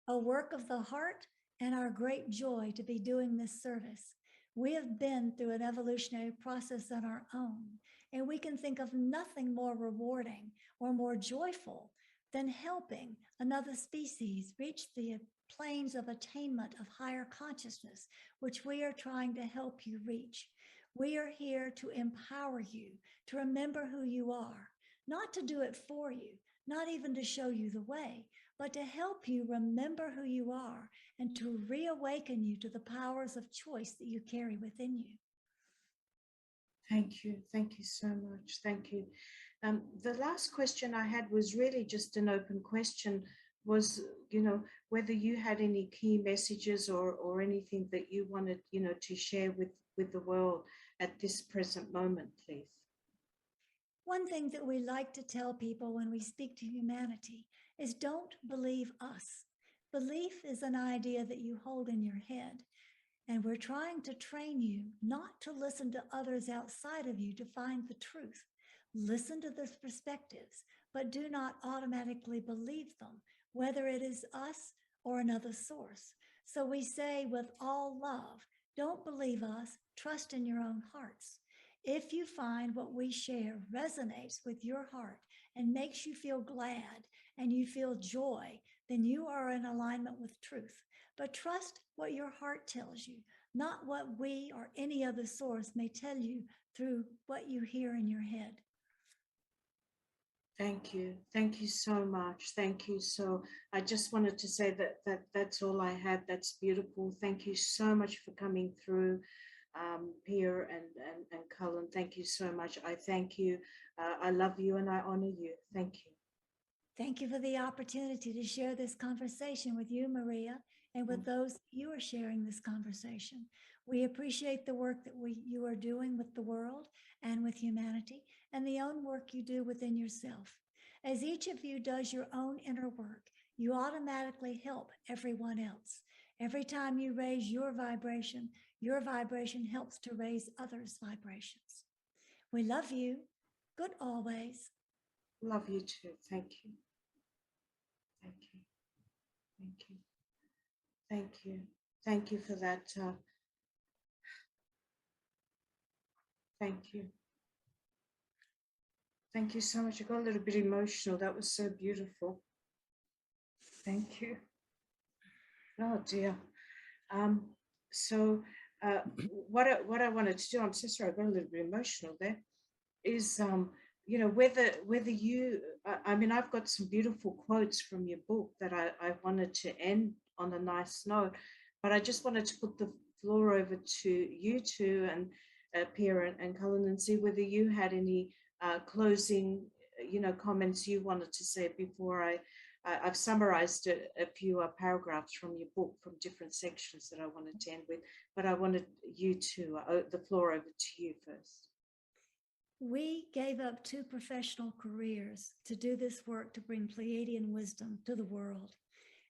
a work of the heart and our great joy to be doing this service. We have been through an evolutionary process on our own, and we can think of nothing more rewarding or more joyful than helping another species reach the planes of attainment of higher consciousness, which we are trying to help you reach. We are here to empower you to remember who you are, not to do it for you, not even to show you the way, but to help you remember who you are and to reawaken you to the powers of choice that you carry within you. Thank you. Thank you so much. Thank you. The last question I had was really just an open question, was, whether you had any key messages or anything that you wanted, to share with the world at this present moment, please. One thing that we like to tell people when we speak to humanity is, don't believe us. Belief is an idea that you hold in your head. And we're trying to train you not to listen to others outside of you to find the truth. Listen to their perspectives, but do not automatically believe them, whether it is us or another source. So we say with all love, don't believe us, trust in your own hearts. If you find what we share resonates with your heart and makes you feel glad and you feel joy, then you are in alignment with truth. But trust what your heart tells you, not what we or any other source may tell you through what you hear in your head. Thank you. Thank you so much. Thank you. So I just wanted to say that's all I had. That's beautiful. Thank you so much for coming through, Pierre and Cullen. Thank you so much. I thank you. I love you and I honor you. Thank you. Thank you for the opportunity to share this conversation with you, Maria, and with those you are sharing this conversation. We appreciate the work that you are doing with the world and with humanity, and the own work you do within yourself. As each of you does your own inner work, you automatically help everyone else. Every time you raise your vibration helps to raise others' vibrations. We love you. Good always. Love you too. Thank you. Thank you. Thank you. Thank you. Thank you for that. Thank you. Thank you so much. I got a little bit emotional. That was so beautiful. Thank you. Oh dear. What I wanted to do, I'm so sorry, I got a little bit emotional there, is whether you, I mean, I've got some beautiful quotes from your book that I wanted to end on a nice note, but I just wanted to put the floor over to you two and Pierre and Cullen, and see whether you had any closing, comments you wanted to say before I've summarized a few paragraphs from your book from different sections that I wanted to end with, but I wanted you to, the floor over to you first. We gave up 2 professional careers to do this work to bring Pleiadian wisdom to the world.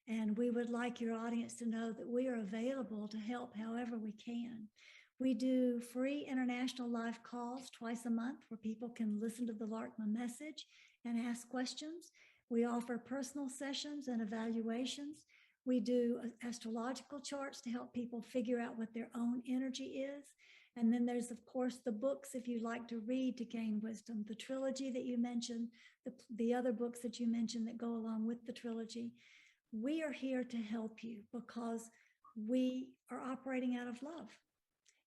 And we would like your audience to know that we are available to help however we can. We do free international live calls twice a month where people can listen to the Larkma message and ask questions. We offer personal sessions and evaluations. We do astrological charts to help people figure out what their own energy is. And then there's, of course, the books if you'd like to read to gain wisdom. The trilogy that you mentioned, the other books that you mentioned that go along with the trilogy. We are here to help you because we are operating out of love.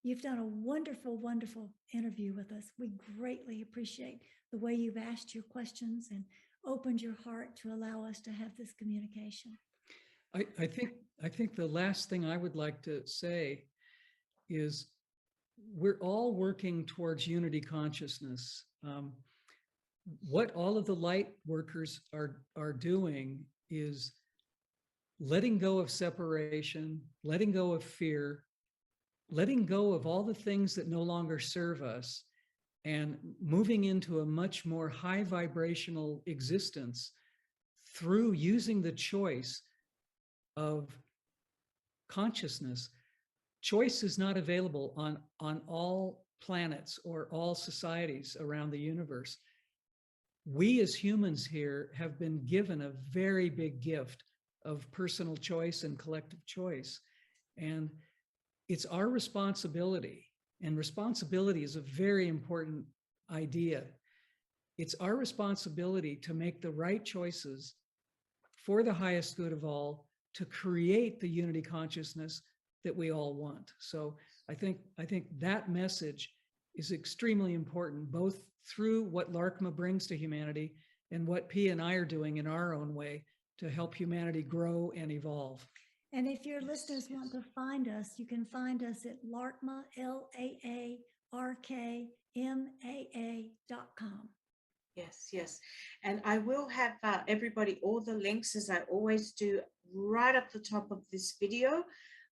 You've done a wonderful, wonderful interview with us. We greatly appreciate the way you've asked your questions and opened your heart to allow us to have this communication. I think the last thing I would like to say is we're all working towards unity consciousness. what all of the light workers are doing is letting go of separation, letting go of fear, letting go of all the things that no longer serve us, and moving into a much more high vibrational existence through using the choice of consciousness. Choice is not available on all planets or all societies around the universe. We as humans here have been given a very big gift of personal choice and collective choice. And it's our responsibility, and responsibility is a very important idea. It's our responsibility to make the right choices for the highest good of all, to create the unity consciousness that we all want. So I think that message is extremely important, both through what LARCMA brings to humanity and what P and I are doing in our own way to help humanity grow and evolve. And if your listeners want to find us, you can find us at LARCMA, LARKMAA.com. Yes, yes. And I will have everybody, all the links, as I always do, right up the top of this video.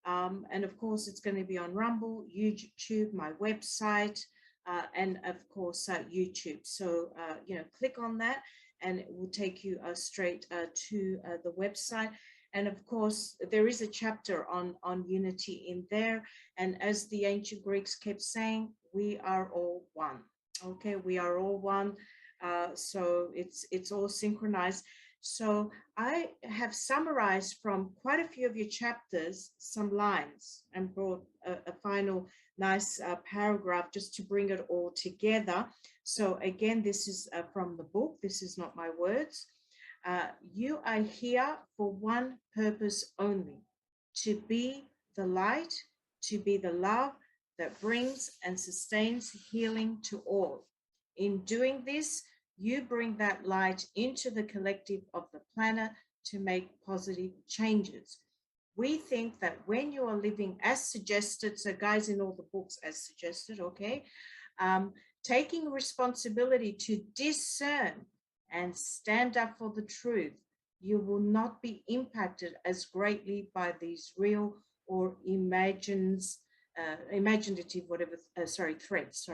And of course, it's going to be on Rumble, YouTube, my website, and of course, YouTube. So, click on that and it will take you straight to the website. And of course, there is a chapter on unity in there. And as the ancient Greeks kept saying, we are all one. Okay, we are all one. So it's all synchronized. So I have summarized from quite a few of your chapters some lines and brought a final nice paragraph just to bring it all together. So again, this is from the book. This is not my words. You are here for one purpose only, to be the light, to be the love that brings and sustains healing to all. In doing this, you bring that light into the collective of the planet to make positive changes. We think that when you are living as suggested, so guys in all the books as suggested, okay, taking responsibility to discern and stand up for the truth, you will not be impacted as greatly by these real or imaginative, threats.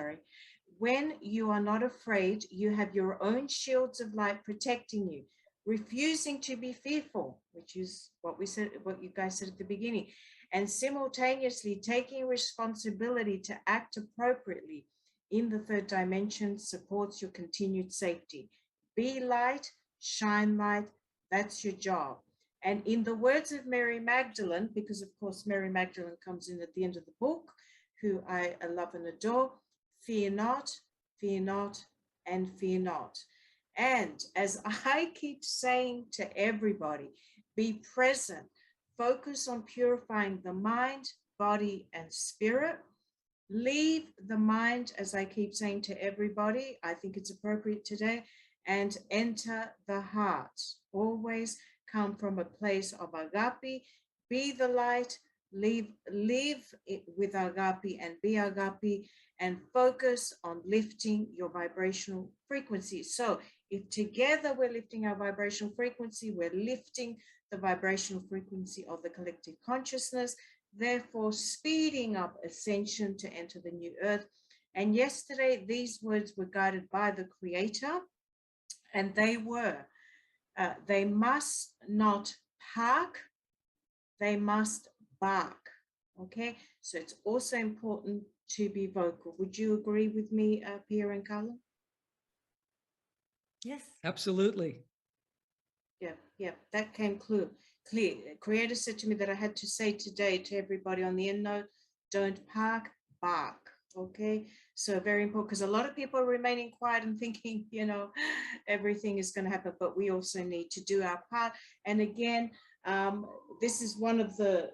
When you are not afraid, you have your own shields of light protecting you, refusing to be fearful, which is what we said, what you guys said at the beginning, and simultaneously taking responsibility to act appropriately in the third dimension supports your continued safety. Be light, shine light, that's your job. And in the words of Mary Magdalene, because of course Mary Magdalene comes in at the end of the book, who I love and adore, fear not, and fear not. And as I keep saying to everybody, be present, focus on purifying the mind, body, and spirit. Leave the mind, as I keep saying to everybody, I think it's appropriate today, and enter the heart. Always come from a place of agape, be the light, live it with agape and be agape, and focus on lifting your vibrational frequency. So if together we're lifting our vibrational frequency, we're lifting the vibrational frequency of the collective consciousness, therefore speeding up ascension to enter the new earth. And yesterday, these words were guided by the Creator, and they were, they must not park, they must bark. Okay, so it's also important to be vocal. Would you agree with me, Pierre and Carla? Yes. Absolutely. Yeah, that came clear. Creator said to me that I had to say today to everybody on the end note, don't park, bark. Okay, so very important, because a lot of people are remaining quiet and thinking, everything is going to happen, but we also need to do our part. And again, this is one of the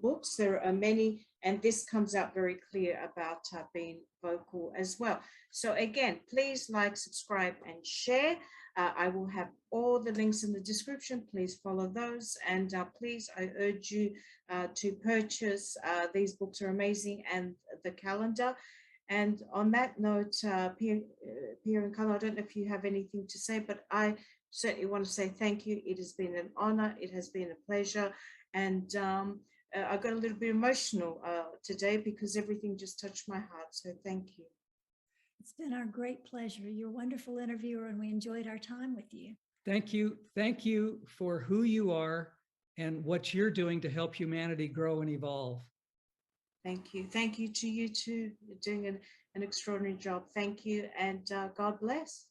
books. There are many, and this comes out very clear about being vocal as well. So again, please like, subscribe, and share. I will have all the links in the description. Please follow those. And please, I urge you to purchase. These books are amazing. And the calendar. And on that note, Pierre and Carla, I don't know if you have anything to say, but I certainly want to say thank you. It has been an honor. It has been a pleasure. And I got a little bit emotional today because everything just touched my heart. So thank you. It's been our great pleasure. You're a wonderful interviewer, and we enjoyed our time with you. Thank you. Thank you for who you are and what you're doing to help humanity grow and evolve. Thank you. Thank you to you too. You're doing an extraordinary job. Thank you, and God bless.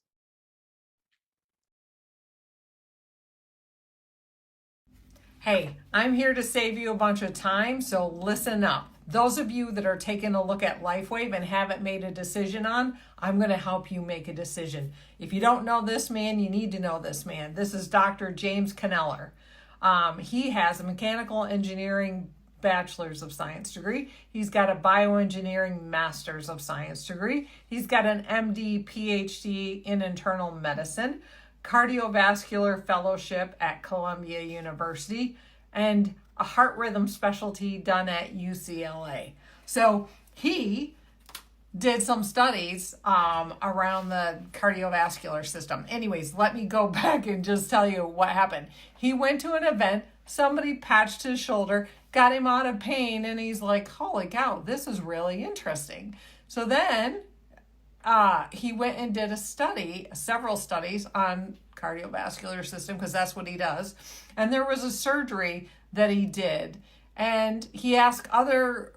Hey, I'm here to save you a bunch of time, so listen up. Those of you that are taking a look at LifeWave and haven't made a decision on, I'm going to help you make a decision. If you don't know this man, you need to know this man. This is Dr. James Kneller. He has a mechanical engineering bachelor's of science degree. He's got a bioengineering master's of science degree. He's got an MD, PhD in internal medicine, cardiovascular fellowship at Columbia University, and a heart rhythm specialty done at UCLA. So he did some studies around the cardiovascular system. Anyways, let me go back and just tell you what happened. He went to an event, somebody patched his shoulder, got him out of pain, and he's like, holy cow, this is really interesting. So then he went and did several studies on cardiovascular system, because that's what he does. And there was a surgery that he did, and he asked other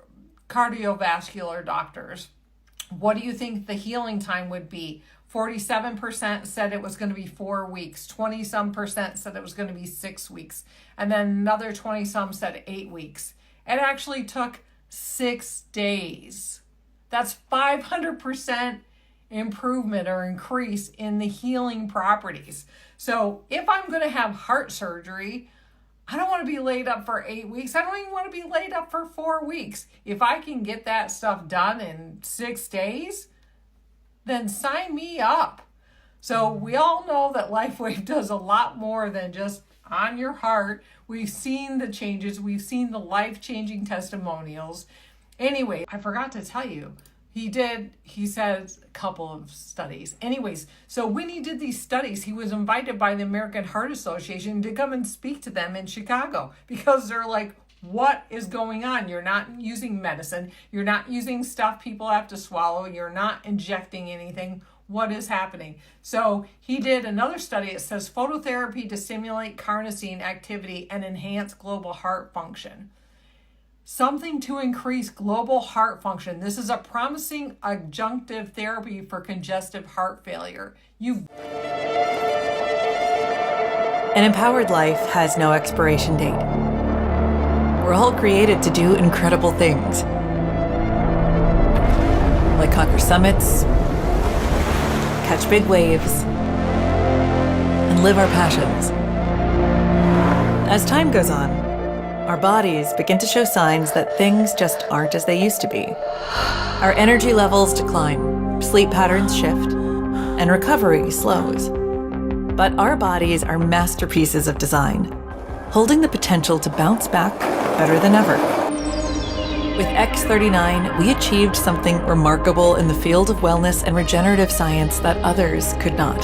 cardiovascular doctors, what do you think the healing time would be? 47% said it was going to be 4 weeks. 20-some% said it was going to be 6 weeks. And then another 20-some said 8 weeks. It actually took 6 days. That's 500% improvement or increase in the healing properties. So if I'm going to have heart surgery, I don't want to be laid up for 8 weeks. I don't even want to be laid up for 4 weeks. If I can get that stuff done in 6 days, then sign me up. So we all know that LifeWave does a lot more than just on your heart. We've seen the changes. We've seen the life-changing testimonials. Anyway, I forgot to tell you, he says a couple of studies. Anyways, so when he did these studies, he was invited by the American Heart Association to come and speak to them in Chicago, because they're like, what is going on? You're not using medicine. You're not using stuff people have to swallow. You're not injecting anything. What is happening? So he did another study. It says phototherapy to stimulate carnosine activity and enhance global heart function. Something to increase global heart function. This is a promising adjunctive therapy for congestive heart failure. An empowered life has no expiration date. We're all created to do incredible things, like conquer summits, catch big waves, and live our passions. As time goes on, our bodies begin to show signs that things just aren't as they used to be. Our energy levels decline, sleep patterns shift, and recovery slows. But our bodies are masterpieces of design, holding the potential to bounce back better than ever. With X39, we achieved something remarkable in the field of wellness and regenerative science that others could not.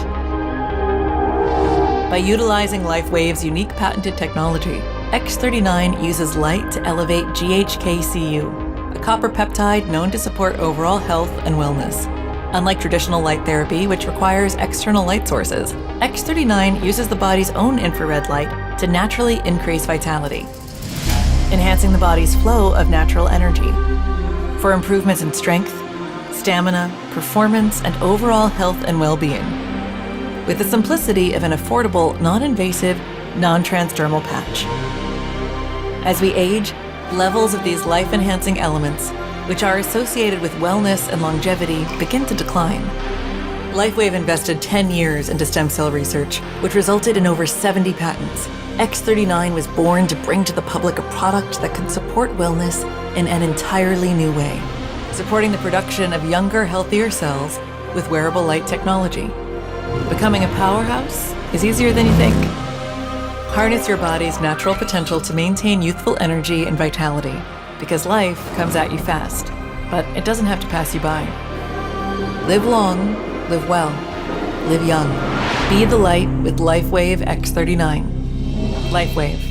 By utilizing LifeWave's unique patented technology, X39 uses light to elevate GHKCU, a copper peptide known to support overall health and wellness. Unlike traditional light therapy, which requires external light sources, X39 uses the body's own infrared light to naturally increase vitality, enhancing the body's flow of natural energy for improvements in strength, stamina, performance, and overall health and well-being, with the simplicity of an affordable, non-invasive, non-transdermal patch. As we age, levels of these life-enhancing elements, which are associated with wellness and longevity, begin to decline. LifeWave invested 10 years into stem cell research, which resulted in over 70 patents. X39 was born to bring to the public a product that could support wellness in an entirely new way, supporting the production of younger, healthier cells with wearable light technology. Becoming a powerhouse is easier than you think. Harness your body's natural potential to maintain youthful energy and vitality, because life comes at you fast. but it doesn't have to pass you by. Live long, live well, live young. Be the light with LifeWave X39. LifeWave.